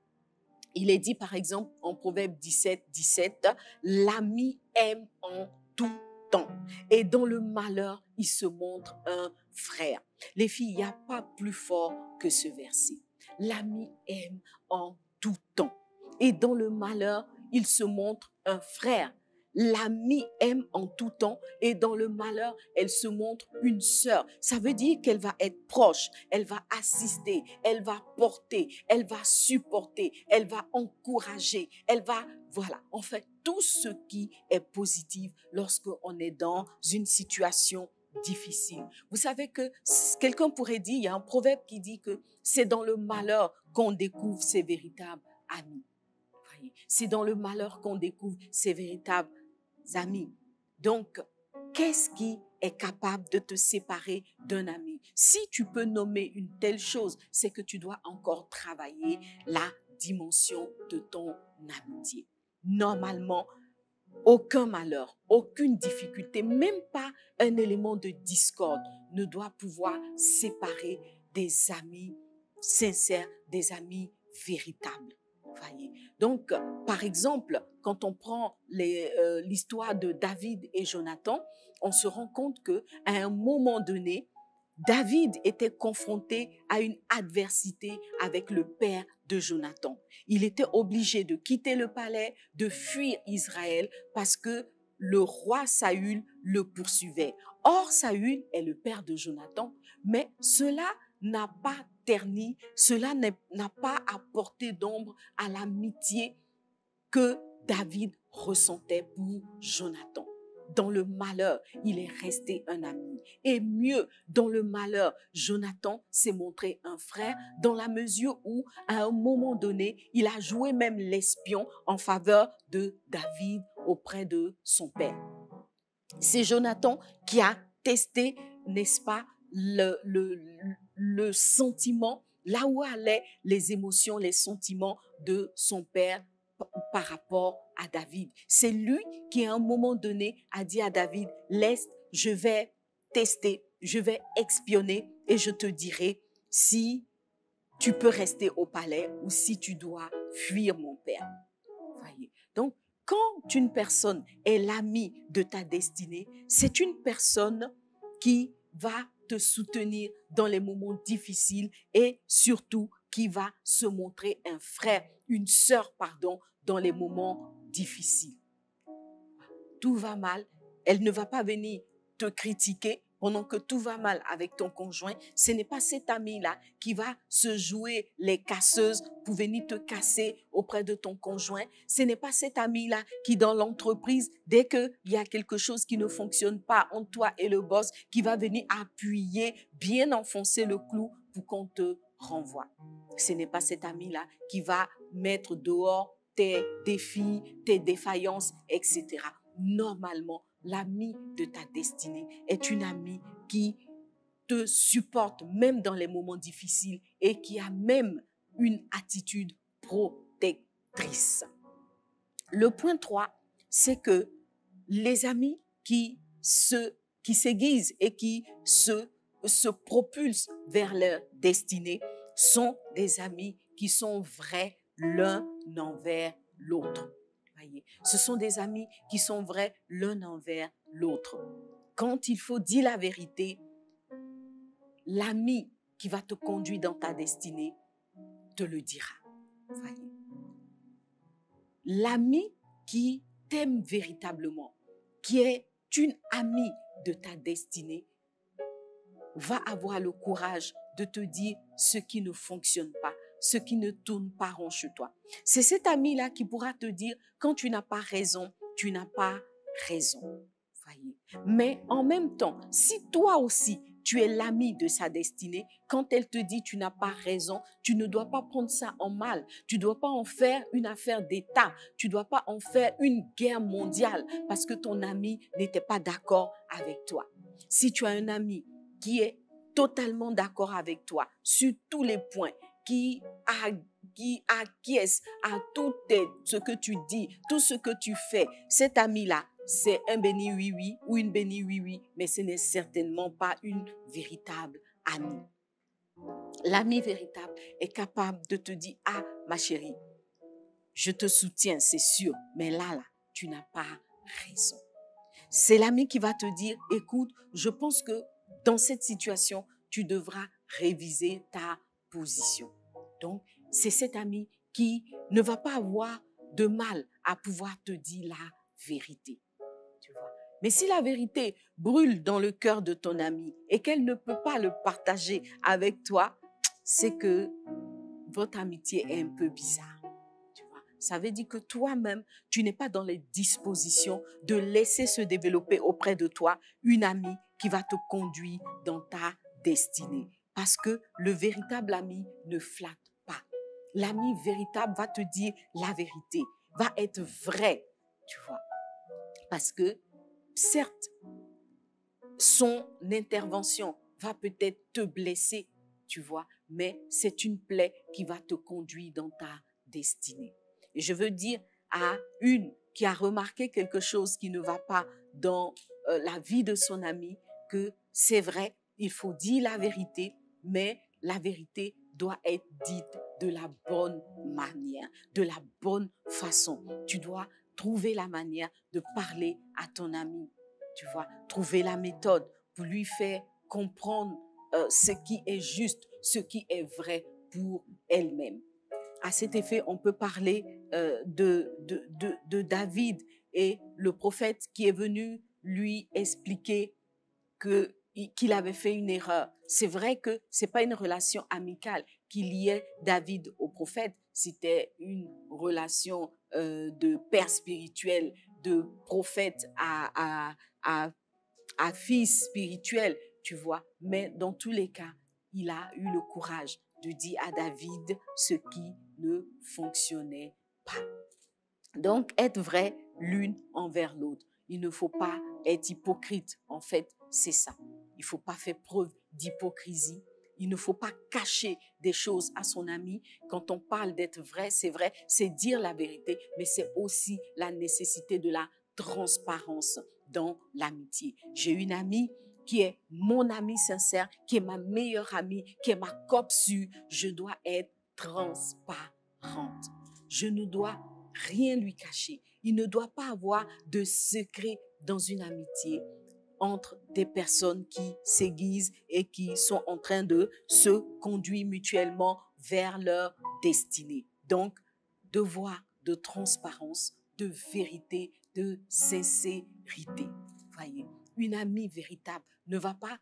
Il est dit par exemple en Proverbe 17, l'ami aime en tout temps et dans le malheur, il se montre un frère. Les filles, il n'y a pas plus fort que ce verset. L'ami aime en tout temps et dans le malheur, il se montre un frère. L'ami aime en tout temps et dans le malheur, elle se montre une sœur. Ça veut dire qu'elle va être proche, elle va assister, elle va porter, elle va supporter, elle va encourager, elle va, voilà, en fait, tout ce qui est positif lorsqu'on est dans une situation difficile. Vous savez que quelqu'un pourrait dire, il y a un proverbe qui dit que c'est dans le malheur qu'on découvre ses véritables amis. C'est dans le malheur qu'on découvre ses véritables amis. Donc, qu'est-ce qui est capable de te séparer d'un ami? Si tu peux nommer une telle chose, c'est que tu dois encore travailler la dimension de ton amitié. Normalement, aucun malheur, aucune difficulté, même pas un élément de discorde ne doit pouvoir séparer des amis sincères, des amis véritables. Voyez. Donc, par exemple, quand on prend l'histoire de David et Jonathan, on se rend compte qu'à un moment donné, David était confronté à une adversité avec le père de Jonathan. Il était obligé de quitter le palais, de fuir Israël parce que le roi Saül le poursuivait. Or, Saül est le père de Jonathan, mais cela n'a pas terni, cela n'a pas apporté d'ombre à l'amitié que David ressentait pour Jonathan. Dans le malheur, il est resté un ami. Et mieux, dans le malheur, Jonathan s'est montré un frère dans la mesure où, à un moment donné, il a joué même l'espion en faveur de David auprès de son père. C'est Jonathan qui a testé, n'est-ce pas, le sentiment, là où allaient les émotions, les sentiments de son père par rapport à David. C'est lui qui, à un moment donné, a dit à David, laisse, je vais tester, je vais espionner et je te dirai si tu peux rester au palais ou si tu dois fuir mon père. Voyez. Donc, quand une personne est l'ami de ta destinée, c'est une personne qui va te soutenir dans les moments difficiles et surtout qui va se montrer un frère, une sœur, pardon, dans les moments difficiles. Tout va mal, elle ne va pas venir te critiquer pendant que tout va mal avec ton conjoint. Ce n'est pas cette amie-là qui va se jouer les casseuses pour venir te casser auprès de ton conjoint. Ce n'est pas cette amie-là qui, dans l'entreprise, dès qu'il y a quelque chose qui ne fonctionne pas entre toi et le boss, qui va venir appuyer, bien enfoncer le clou pour qu'on te renvoie. Ce n'est pas cette amie-là qui va mettre dehors tes défis, tes défaillances, etc. Normalement, l'ami de ta destinée est une amie qui te supporte même dans les moments difficiles et qui a même une attitude protectrice. Le point 3, c'est que les amis qui s'aiguisent et qui se propulsent vers leur destinée sont des amis qui sont vrais l'un envers l'autre. Voyez, ce sont des amis qui sont vrais l'un envers l'autre. Quand il faut dire la vérité, l'ami qui va te conduire dans ta destinée te le dira. Voyez. L'ami qui t'aime véritablement, qui est une amie de ta destinée, va avoir le courage de te dire ce qui ne fonctionne pas, ce qui ne tourne pas rond chez toi. C'est cet ami-là qui pourra te dire, quand tu n'as pas raison, tu n'as pas raison. Voyez. Mais en même temps, si toi aussi, tu es l'ami de sa destinée, quand elle te dit tu n'as pas raison, tu ne dois pas prendre ça en mal. Tu ne dois pas en faire une affaire d'État. Tu ne dois pas en faire une guerre mondiale parce que ton ami n'était pas d'accord avec toi. Si tu as un ami qui est totalement d'accord avec toi sur tous les points, qui acquiesce à tout ce que tu dis, tout ce que tu fais, cet ami-là, c'est un béni oui-oui ou une béni oui-oui, mais ce n'est certainement pas une véritable amie. L'ami véritable est capable de te dire, ah, ma chérie, je te soutiens, c'est sûr, mais là, tu n'as pas raison. C'est l'ami qui va te dire, écoute, je pense que dans cette situation, tu devras réviser ta position. Donc, c'est cet ami qui ne va pas avoir de mal à pouvoir te dire la vérité. Tu vois. Mais si la vérité brûle dans le cœur de ton ami et qu'elle ne peut pas le partager avec toi, c'est que votre amitié est un peu bizarre. Tu vois. Ça veut dire que toi-même, tu n'es pas dans les dispositions de laisser se développer auprès de toi une amie qui va te conduire dans ta destinée. Parce que le véritable ami ne flatte pas. L'ami véritable va te dire la vérité, va être vrai, tu vois. Parce que, certes, son intervention va peut-être te blesser, tu vois, mais c'est une plaie qui va te conduire dans ta destinée. Et je veux dire à une qui a remarqué quelque chose qui ne va pas dans la vie de son ami, que c'est vrai, il faut dire la vérité, mais la vérité doit être dite de la bonne manière, de la bonne façon. Tu dois trouver la manière de parler à ton ami, tu vois, trouver la méthode pour lui faire comprendre ce qui est juste, ce qui est vrai pour elle-même. À cet effet, on peut parler de David et le prophète qui est venu lui expliquer qu'il avait fait une erreur. C'est vrai que ce n'est pas une relation amicale qui liait David au prophète, c'était une relation de père spirituel, de prophète à fils spirituel, tu vois. Mais dans tous les cas, il a eu le courage de dire à David ce qui ne fonctionnait pas. Donc, être vrai l'une envers l'autre. Il ne faut pas être hypocrite. En fait, c'est ça. Il ne faut pas faire preuve d'hypocrisie. Il ne faut pas cacher des choses à son ami. Quand on parle d'être vrai, c'est dire la vérité, mais c'est aussi la nécessité de la transparence dans l'amitié. J'ai une amie qui est mon amie sincère, qui est ma meilleure amie, qui est ma copine sûre. Je dois être transparente. Je ne dois rien lui cacher. Il ne doit pas avoir de secret dans une amitié entre des personnes qui s'aiguisent et qui sont en train de se conduire mutuellement vers leur destinée. Donc, devoir de transparence, de vérité, de sincérité. Voyez, une amie véritable ne va pas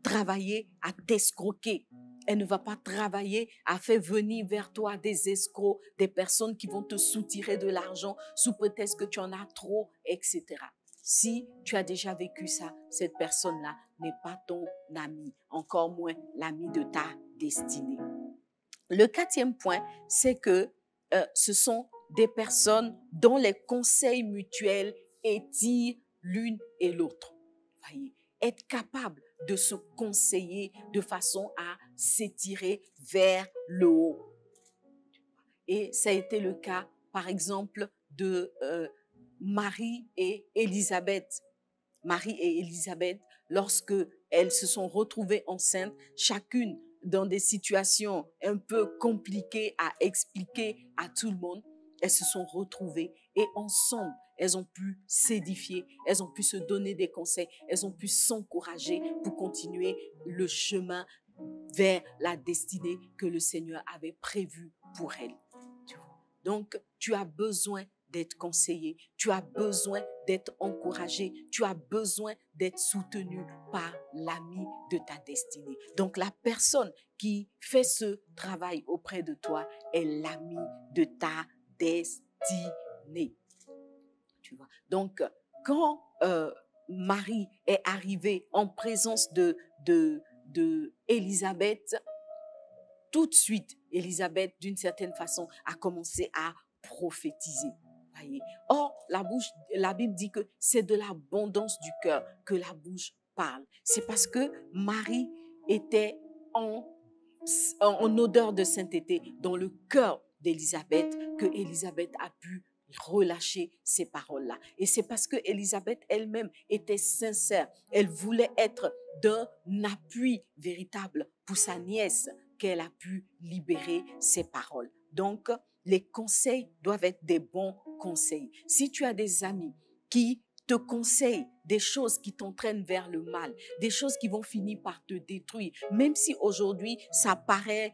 travailler à t'escroquer. Elle ne va pas travailler à faire venir vers toi des escrocs, des personnes qui vont te soutirer de l'argent sous prétexte que tu en as trop, etc. Si tu as déjà vécu ça, cette personne-là n'est pas ton ami, encore moins l'ami de ta destinée. Le 4e point, c'est que ce sont des personnes dont les conseils mutuels étirent l'une et l'autre. Voyez, être capable de se conseiller de façon à s'étirer vers le haut. Et ça a été le cas, par exemple, de Marie et Élisabeth. Marie et Élisabeth, lorsque elles se sont retrouvées enceintes, chacune dans des situations un peu compliquées à expliquer à tout le monde, elles se sont retrouvées et ensemble, elles ont pu s'édifier, elles ont pu se donner des conseils, elles ont pu s'encourager pour continuer le chemin vers la destinée que le Seigneur avait prévue pour elles. Donc, tu as besoin d'être conseillé, tu as besoin d'être encouragé, tu as besoin d'être soutenu par l'ami de ta destinée. Donc, la personne qui fait ce travail auprès de toi est l'ami de ta destinée. Tu vois? Donc, quand Marie est arrivée en présence de Élisabeth, tout de suite, Élisabeth, d'une certaine façon, a commencé à prophétiser. Voyez. Or, la Bible dit que c'est de l'abondance du cœur que la bouche parle. C'est parce que Marie était en odeur de sainteté dans le cœur d'Élisabeth que Élisabeth a pu relâcher ces paroles-là. Et c'est parce que Élisabeth elle-même était sincère. Elle voulait être d'un appui véritable pour sa nièce qu'elle a pu libérer ces paroles. Donc, les conseils doivent être des bons conseils. Si tu as des amis qui te conseillent des choses qui t'entraînent vers le mal, des choses qui vont finir par te détruire, même si aujourd'hui ça paraît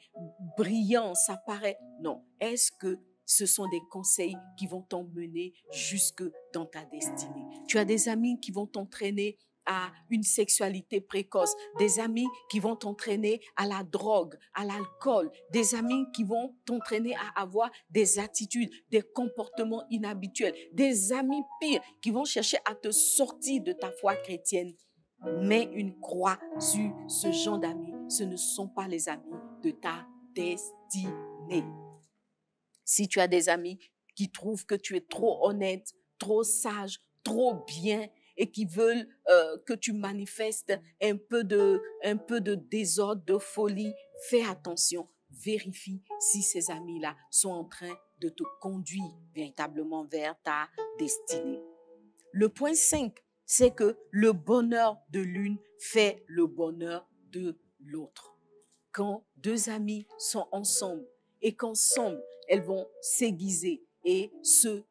brillant, ça paraît... Non, est-ce que ce sont des conseils qui vont t'emmener jusque dans ta destinée? Tu as des amis qui vont t'entraîner à une sexualité précoce, des amis qui vont t'entraîner à la drogue, à l'alcool, des amis qui vont t'entraîner à avoir des attitudes, des comportements inhabituels, des amis pires qui vont chercher à te sortir de ta foi chrétienne. Mets une croix sur ce genre d'amis. Ce ne sont pas les amis de ta destinée. Si tu as des amis qui trouvent que tu es trop honnête, trop sage, trop bien, et qui veulent que tu manifestes un peu de désordre, de folie, fais attention. Vérifie si ces amis-là sont en train de te conduire véritablement vers ta destinée. Le point 5, c'est que le bonheur de l'une fait le bonheur de l'autre. Quand deux amis sont ensemble et qu'ensemble, elles vont s'aiguiser et se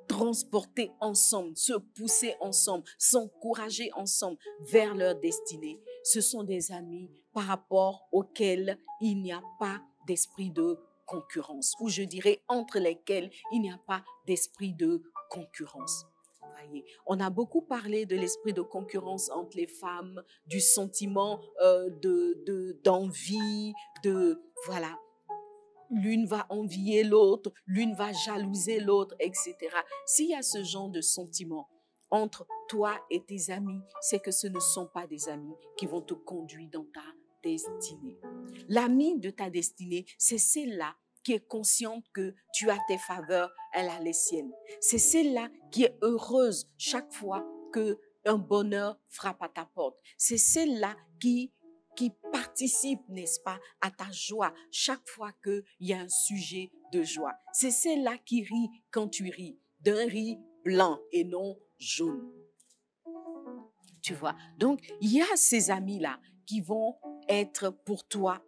transporter ensemble, se pousser ensemble, s'encourager ensemble vers leur destinée. Ce sont des amis par rapport auxquels il n'y a pas d'esprit de concurrence, ou je dirais entre lesquels il n'y a pas d'esprit de concurrence. Voyez, on a beaucoup parlé de l'esprit de concurrence entre les femmes, du sentiment d'envie, voilà. L'une va envier l'autre, l'une va jalouser l'autre, etc. S'il y a ce genre de sentiment entre toi et tes amis, c'est que ce ne sont pas des amis qui vont te conduire dans ta destinée. L'ami de ta destinée, c'est celle-là qui est consciente que tu as tes faveurs, elle a les siennes. C'est celle-là qui est heureuse chaque fois qu'un bonheur frappe à ta porte. C'est celle-là qui participe, n'est-ce pas, à ta joie chaque fois qu'il y a un sujet de joie. C'est celle-là qui rit quand tu ris, d'un riz blanc et non jaune. Tu vois, donc il y a ces amis-là qui vont être pour toi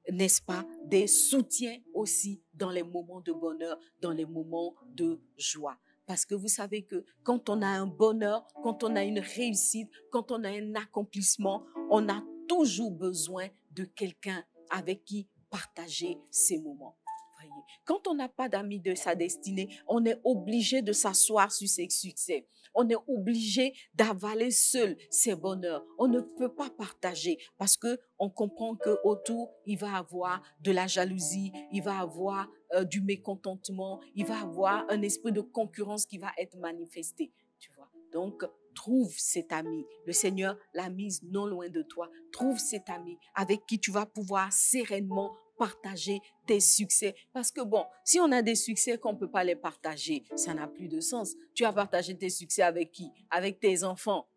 n'est-ce pas, des soutiens aussi dans les moments de bonheur, dans les moments de joie. Parce que vous savez que quand on a un bonheur, quand on a une réussite, quand on a un accomplissement, on a toujours besoin de quelqu'un avec qui partager ces moments. Voyez. Quand on n'a pas d'amis de sa destinée, on est obligé de s'asseoir sur ses succès. On est obligé d'avaler seul ses bonheurs. On ne peut pas partager parce que on comprend que autour il va avoir de la jalousie, il va avoir du mécontentement, il va avoir un esprit de concurrence qui va être manifesté. Tu vois. Donc trouve cet ami. Le Seigneur l'a mise non loin de toi. Trouve cet ami avec qui tu vas pouvoir sereinement partager tes succès. Parce que bon, si on a des succès qu'on ne peut pas les partager, ça n'a plus de sens. Tu as partagé tes succès avec qui? Avec tes enfants.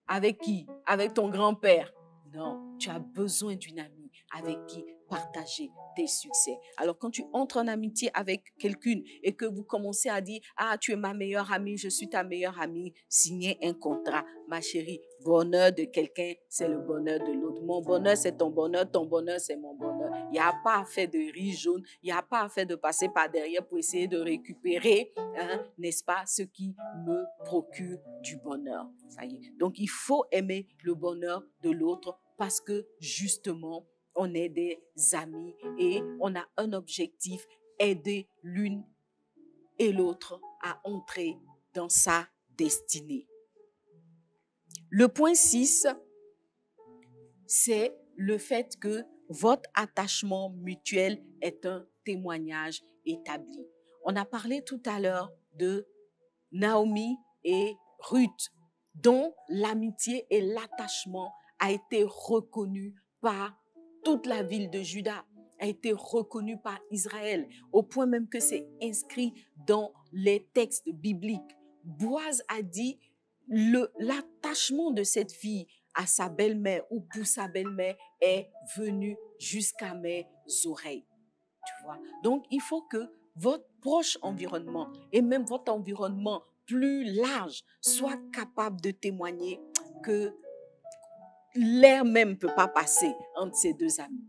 Avec qui? Avec ton grand-père. Non, tu as besoin d'une amie avec qui partager tes succès. Alors, quand tu entres en amitié avec quelqu'une et que vous commencez à dire, ah, tu es ma meilleure amie, je suis ta meilleure amie, signez un contrat. Ma chérie, bonheur de quelqu'un, c'est le bonheur de l'autre. Mon bonheur, c'est ton bonheur c'est mon bonheur. Il n'y a pas à faire de riz jaune, il n'y a pas à faire de passer par derrière pour essayer de récupérer, n'est-ce pas, ce qui me procure du bonheur. Ça y est. Donc, il faut aimer le bonheur de l'autre parce que justement, on est des amis et on a un objectif, aider l'une et l'autre à entrer dans sa destinée. Le point 6, c'est le fait que votre attachement mutuel est un témoignage établi. On a parlé tout à l'heure de Naomi et Ruth, dont l'amitié et l'attachement a été reconnu par toute la ville de Juda, a été reconnu par Israël, au point même que c'est inscrit dans les textes bibliques. Boaz a dit, l'attachement de cette fille à sa belle-mère ou pour sa belle-mère est venu jusqu'à mes oreilles. Tu vois? Donc, il faut que votre proche environnement et même votre environnement plus large soit capable de témoigner que l'air même ne peut pas passer entre ces deux amis.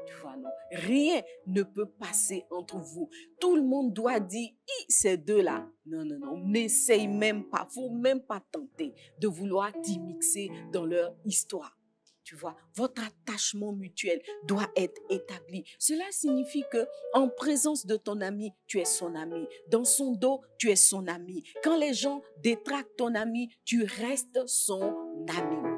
Tu vois, non? Rien ne peut passer entre vous. Tout le monde doit dire, ces deux-là. Non, non, non, n'essaye même pas. Il ne faut même pas tenter de vouloir t'immiscer dans leur histoire. Tu vois, votre attachement mutuel doit être établi. Cela signifie que en présence de ton ami, tu es son ami. Dans son dos, tu es son ami. Quand les gens détractent ton ami, tu restes son ami.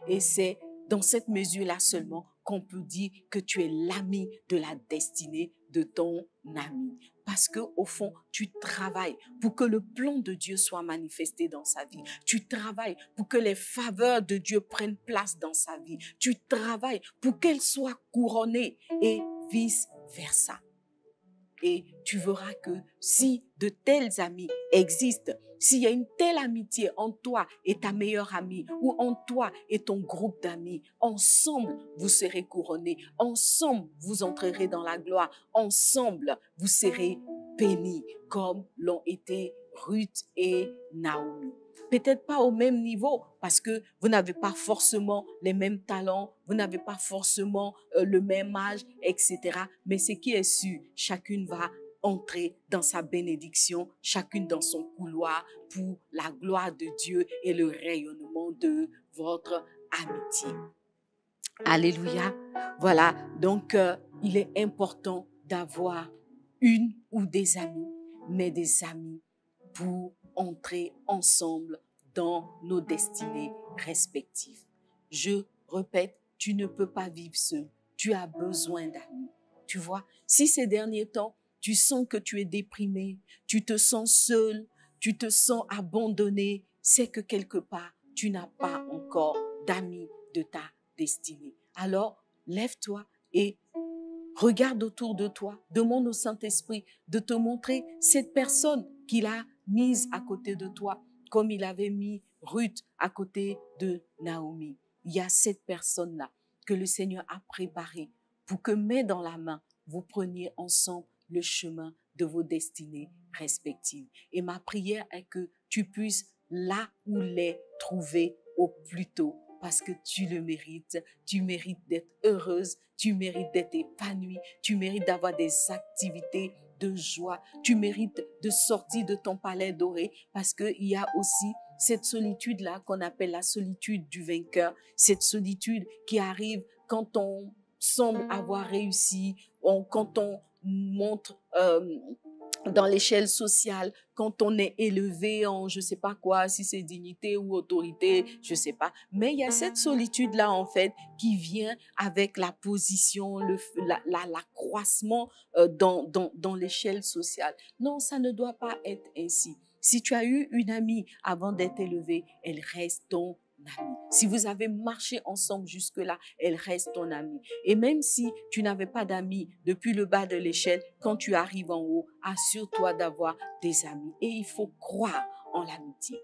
Et c'est dans cette mesure-là seulement qu'on peut dire que tu es l'ami de la destinée de ton ami. Parce qu'au fond, tu travailles pour que le plan de Dieu soit manifesté dans sa vie. Tu travailles pour que les faveurs de Dieu prennent place dans sa vie. Tu travailles pour qu'elles soient couronnées et vice-versa. Et tu verras que si de tels amis existent, s'il y a une telle amitié entre toi et ta meilleure amie, ou entre toi et ton groupe d'amis, ensemble, vous serez couronnés. Ensemble, vous entrerez dans la gloire. Ensemble, vous serez bénis, comme l'ont été Ruth et Naomi. Peut-être pas au même niveau, parce que vous n'avez pas forcément les mêmes talents, vous n'avez pas forcément le même âge, etc. Mais ce qui est sûr, chacune va entrer dans sa bénédiction, chacune dans son couloir pour la gloire de Dieu et le rayonnement de votre amitié. Alléluia. Voilà, donc il est important d'avoir une ou des amis, mais des amis pour entrer ensemble dans nos destinées respectives. Je répète, tu ne peux pas vivre seul. Tu as besoin d'amis. Tu vois, si ces derniers temps, tu sens que tu es déprimé, tu te sens seul, tu te sens abandonné, c'est que quelque part, tu n'as pas encore d'amis de ta destinée. Alors, lève-toi et regarde autour de toi. Demande au Saint-Esprit de te montrer cette personne qu'il a mise à côté de toi, comme il avait mis Ruth à côté de Naomi. Il y a cette personne-là que le Seigneur a préparée pour que, main dans la main, vous preniez ensemble le chemin de vos destinées respectives. Et ma prière est que tu puisses là où les trouver au plus tôt, parce que tu le mérites. Tu mérites d'être heureuse, tu mérites d'être épanouie, tu mérites d'avoir des activités de joie, tu mérites de sortir de ton palais doré, parce qu'il y a aussi cette solitude-là qu'on appelle la solitude du vainqueur, cette solitude qui arrive quand on semble avoir réussi, quand on montre dans l'échelle sociale, quand on est élevé en je sais pas quoi, si c'est dignité ou autorité, je sais pas. Mais il y a cette solitude-là, en fait, qui vient avec la position, l'accroissement dans l'échelle sociale. Non, ça ne doit pas être ainsi. Si tu as eu une amie avant d'être élevée, elle reste ton amie. Si vous avez marché ensemble jusque-là, elle reste ton amie. Et même si tu n'avais pas d'amis depuis le bas de l'échelle, quand tu arrives en haut, assure-toi d'avoir des amis. Et il faut croire en l'amitié.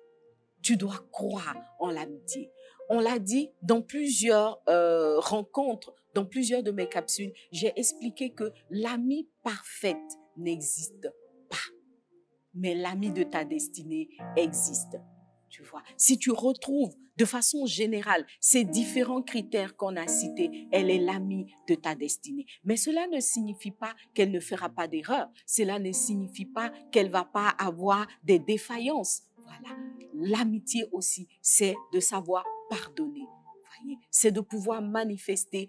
Tu dois croire en l'amitié. On l'a dit dans plusieurs rencontres, dans plusieurs de mes capsules, j'ai expliqué que l'ami parfaite n'existe pas. Mais l'ami de ta destinée existe. Tu vois, si tu retrouves de façon générale ces différents critères qu'on a cités, elle est l'amie de ta destinée. Mais cela ne signifie pas qu'elle ne fera pas d'erreur. Cela ne signifie pas qu'elle va pas avoir des défaillances. Voilà. L'amitié aussi, c'est de savoir pardonner. C'est de pouvoir manifester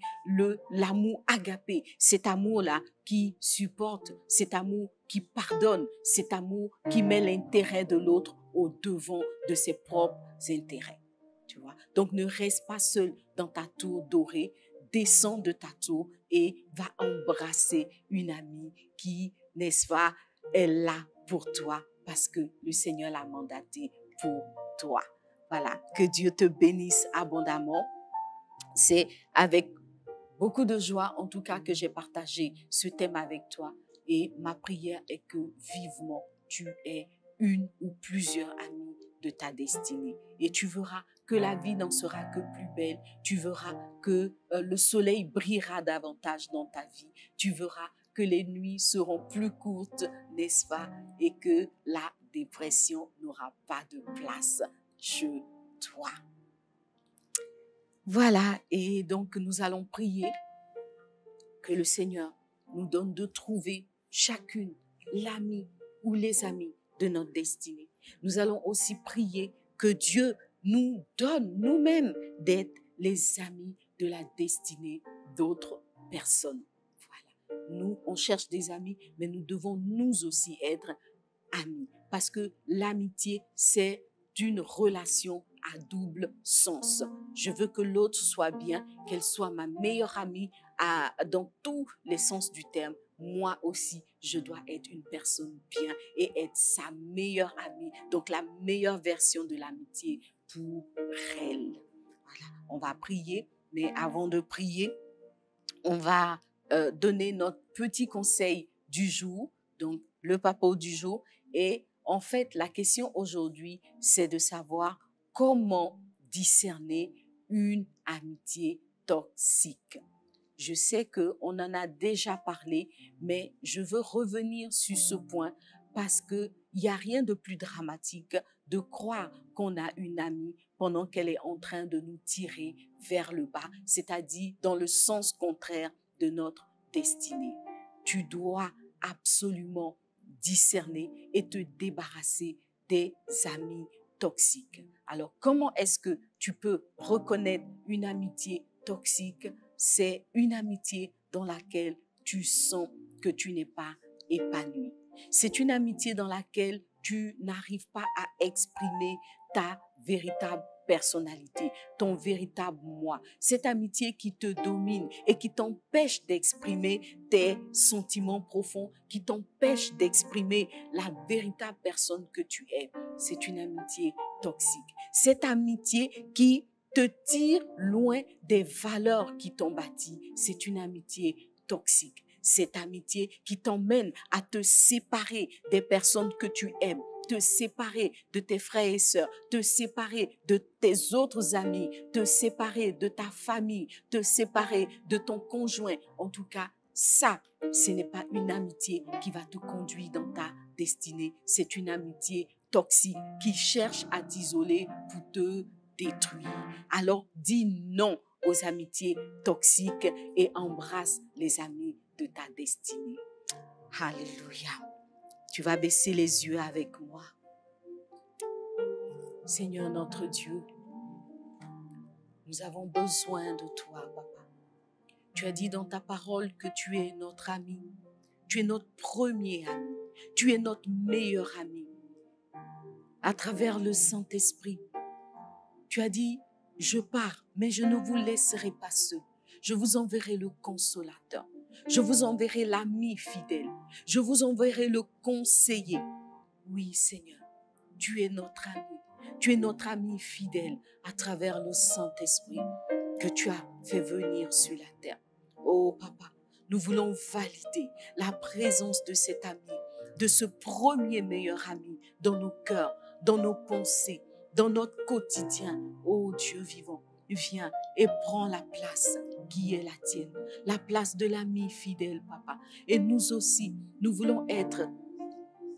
l'amour agapé, cet amour-là qui supporte, cet amour qui pardonne, cet amour qui met l'intérêt de l'autre au devant de ses propres intérêts. Tu vois? Donc, ne reste pas seul dans ta tour dorée, descends de ta tour et va embrasser une amie qui, n'est-ce pas, est là pour toi parce que le Seigneur l'a mandaté pour toi. Voilà, que Dieu te bénisse abondamment. C'est avec beaucoup de joie, en tout cas, que j'ai partagé ce thème avec toi. Et ma prière est que vivement, tu aies une ou plusieurs amis de ta destinée. Et tu verras que la vie n'en sera que plus belle. Tu verras que le soleil brillera davantage dans ta vie. Tu verras que les nuits seront plus courtes, n'est-ce pas? Et que la dépression n'aura pas de place chez toi. Voilà, et donc nous allons prier que le Seigneur nous donne de trouver chacune l'ami ou les amis de notre destinée. Nous allons aussi prier que Dieu nous donne nous-mêmes d'être les amis de la destinée d'autres personnes. Voilà. Nous, on cherche des amis, mais nous devons nous aussi être amis. Parce que l'amitié, c'est une relation à double sens. Je veux que l'autre soit bien, qu'elle soit ma meilleure amie dans tous les sens du terme. Moi aussi, je dois être une personne bien et être sa meilleure amie. Donc, la meilleure version de l'amitié pour elle. Voilà. On va prier, mais avant de prier, on va donner notre petit conseil du jour, donc le papo du jour. Et en fait, la question aujourd'hui, c'est de savoir comment discerner une amitié toxique. Je sais qu'on en a déjà parlé, mais je veux revenir sur ce point parce qu'il n'y a rien de plus dramatique de croire qu'on a une amie pendant qu'elle est en train de nous tirer vers le bas, c'est-à-dire dans le sens contraire de notre destinée. Tu dois absolument discerner et te débarrasser des amis toxiques. Alors, comment est-ce que tu peux reconnaître une amitié toxique? C'est une amitié dans laquelle tu sens que tu n'es pas épanoui. C'est une amitié dans laquelle tu n'arrives pas à exprimer ta véritable personnalité, ton véritable moi. Cette amitié qui te domine et qui t'empêche d'exprimer tes sentiments profonds, qui t'empêche d'exprimer la véritable personne que tu es. C'est une amitié toxique. Cette amitié qui te tire loin des valeurs qui t'ont bâti. C'est une amitié toxique. Cette amitié qui t'emmène à te séparer des personnes que tu aimes, te séparer de tes frères et sœurs, te séparer de tes autres amis, te séparer de ta famille, te séparer de ton conjoint. En tout cas, ça, ce n'est pas une amitié qui va te conduire dans ta destinée. C'est une amitié toxique qui cherche à t'isoler pour te détruire. Alors, dis non aux amitiés toxiques et embrasse les amis de ta destinée. Alléluia. Tu vas baisser les yeux avec moi. Seigneur notre Dieu, nous avons besoin de toi, Papa. Tu as dit dans ta parole que tu es notre ami. Tu es notre premier ami. Tu es notre meilleur ami. À travers le Saint-Esprit, tu as dit, je pars, mais je ne vous laisserai pas seul. Je vous enverrai le consolateur. Je vous enverrai l'ami fidèle. Je vous enverrai le conseiller. Oui, Seigneur, tu es notre ami. Tu es notre ami fidèle à travers le Saint-Esprit que tu as fait venir sur la terre. Oh papa, nous voulons valider la présence de cet ami, de ce premier meilleur ami dans nos cœurs, dans nos pensées, dans notre quotidien. Oh Dieu vivant, viens et prends la place qui est la tienne, la place de l'ami fidèle, papa. Et nous aussi, nous voulons être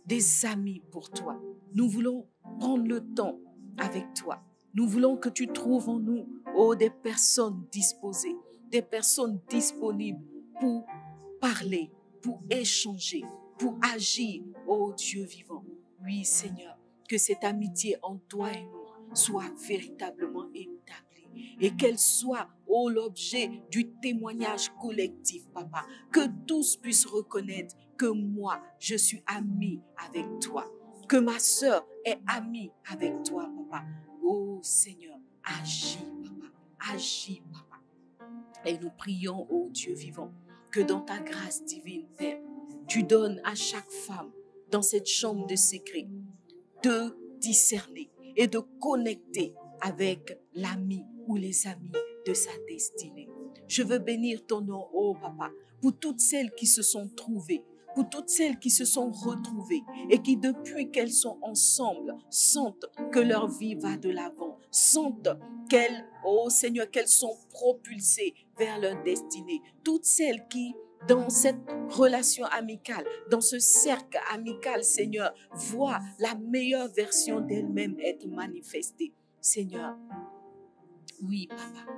des amis pour toi. Nous voulons prendre le temps avec toi. Nous voulons que tu trouves en nous, oh, des personnes disposées, des personnes disponibles pour parler, pour échanger, pour agir, oh Dieu vivant. Oui, Seigneur, que cette amitié entre toi et nous soit véritablement établie et qu'elle soit, oh, l'objet du témoignage collectif, papa. Que tous puissent reconnaître que moi, je suis ami avec toi, que ma sœur est amie avec toi, papa. Oh Seigneur, agis, papa, agis, papa. Et nous prions, oh Dieu vivant, que dans ta grâce divine, Père, tu donnes à chaque femme dans cette chambre de secret de discerner et de connecter avec l'ami ou les amis de sa destinée. Je veux bénir ton nom, oh papa, pour toutes celles qui se sont trouvées, pour toutes celles qui se sont retrouvées et qui, depuis qu'elles sont ensemble, sentent que leur vie va de l'avant, sentent qu'elles, oh Seigneur, qu'elles sont propulsées vers leur destinée. Toutes celles qui, dans cette relation amicale, dans ce cercle amical, Seigneur, voient la meilleure version d'elles-mêmes être manifestée. Seigneur, oui, papa,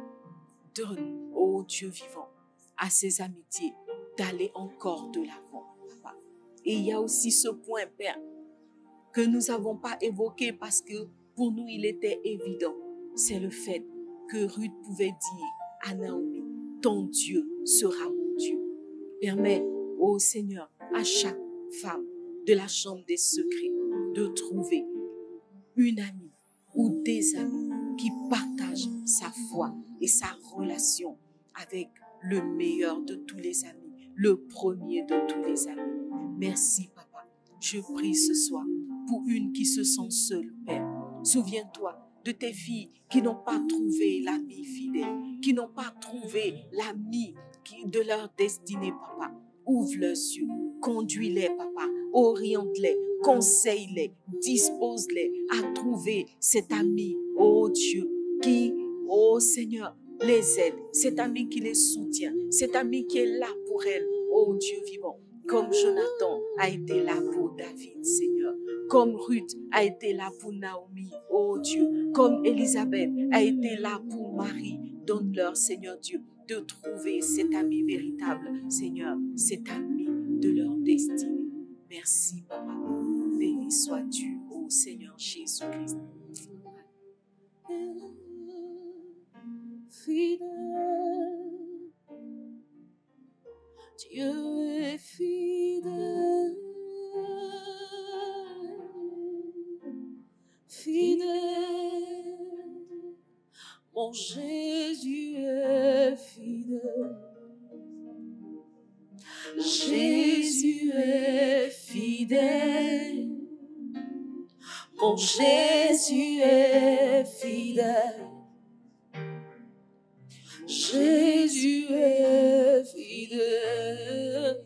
donne, ô Dieu vivant, à ces amitiés d'aller encore de l'avant, papa. Et il y a aussi ce point, Père, que nous n'avons pas évoqué parce que pour nous, il était évident. C'est le fait que Ruth pouvait dire à Naomi, ton Dieu sera mon Dieu. Permets, ô Seigneur, à chaque femme de la chambre des secrets de trouver une amie ou des amis qui partagent sa foi et sa relation avec le meilleur de tous les amis, le premier de tous les amis. Merci, papa. Je prie ce soir pour une qui se sent seule, Père. Souviens-toi de tes filles qui n'ont pas trouvé l'ami fidèle, qui n'ont pas trouvé l'ami de leur destinée, papa. Ouvre leurs yeux, conduis-les, papa, oriente-les, conseille-les, dispose-les à trouver cet ami, oh Dieu, qui, oh Seigneur, les aide, cet ami qui les soutient, cet ami qui est là pour elles, oh Dieu vivant, comme Jonathan a été là pour David, Seigneur, comme Ruth a été là pour Naomi, oh Dieu, comme Élisabeth a été là pour Marie. Donne-leur, Seigneur Dieu, de trouver cet ami véritable, Seigneur, cet ami de leur destinée. Merci, papa. Béni sois-tu, ô Seigneur Jésus-Christ. Fidèle, Dieu est fidèle, fidèle, mon Jésus est fidèle, Jésus est fidèle, mon Jésus est fidèle. Jésus est fidèle,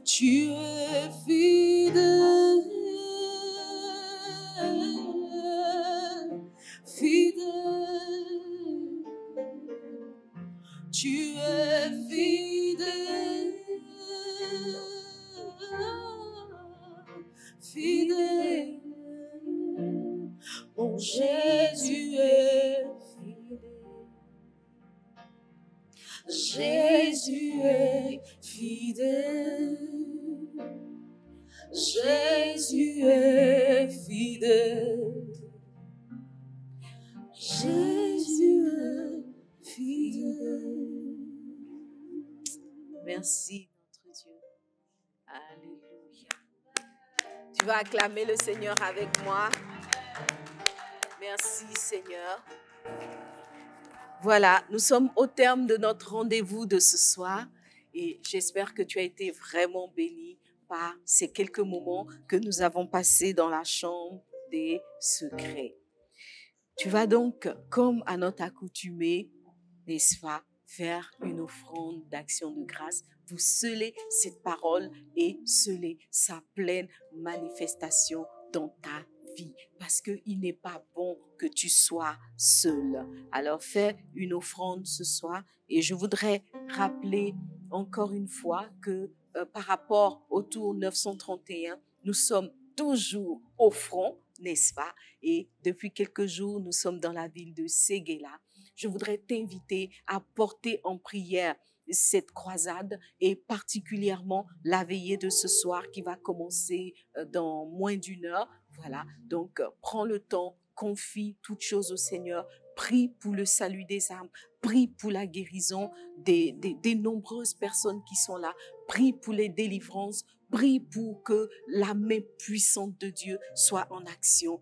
tu es fidèle, fidèle, tu es fidèle, fidèle, mon Jésus est Jésus est fidèle, Jésus est fidèle, Jésus est fidèle. Merci, notre Dieu. Alléluia. Tu vas acclamer le Seigneur avec moi. Merci, Seigneur. Voilà, nous sommes au terme de notre rendez-vous de ce soir et j'espère que tu as été vraiment béni par ces quelques moments que nous avons passés dans la chambre des secrets. Tu vas donc, comme à notre accoutumée, n'est-ce pas, faire une offrande d'action de grâce pour sceller cette parole et sceller sa pleine manifestation dans ta vie. Parce qu'il n'est pas bon que tu sois seul. Alors fais une offrande ce soir et je voudrais rappeler encore une fois que par rapport au tour 931, nous sommes toujours au front, n'est-ce pas? Et depuis quelques jours, nous sommes dans la ville de Séguéla. Je voudrais t'inviter à porter en prière cette croisade et particulièrement la veillée de ce soir qui va commencer dans moins d'une heure. Voilà, donc prends le temps, confie toutes choses au Seigneur, prie pour le salut des âmes, prie pour la guérison des nombreuses personnes qui sont là, prie pour les délivrances, prie pour que la main puissante de Dieu soit en action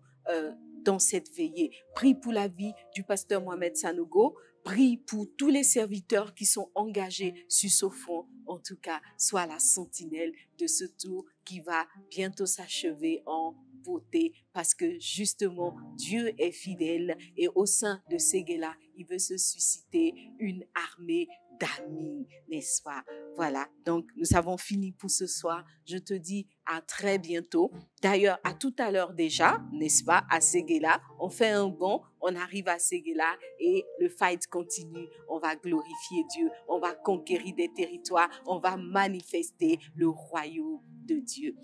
dans cette veillée. Prie pour la vie du pasteur Mohamed Sanogo. Prie pour tous les serviteurs qui sont engagés sur ce front. En tout cas, sois la sentinelle de ce tour qui va bientôt s'achever en beauté parce que justement, Dieu est fidèle et au sein de Séguéla, il veut se susciter une armée d'amis, n'est-ce pas? Voilà, donc nous avons fini pour ce soir. Je te dis à très bientôt. D'ailleurs, à tout à l'heure déjà, n'est-ce pas, à Séguéla, on fait un bond, on arrive à Séguéla et le fight continue. On va glorifier Dieu, on va conquérir des territoires, on va manifester le royaume de Dieu.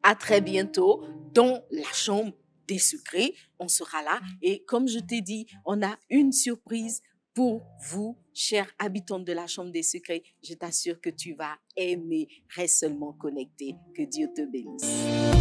À très bientôt dans la chambre des secrets. On sera là et comme je t'ai dit, on a une surprise pour vous, chers habitants de la chambre des secrets. Je t'assure que tu vas aimer. Reste seulement connecté. Que Dieu te bénisse.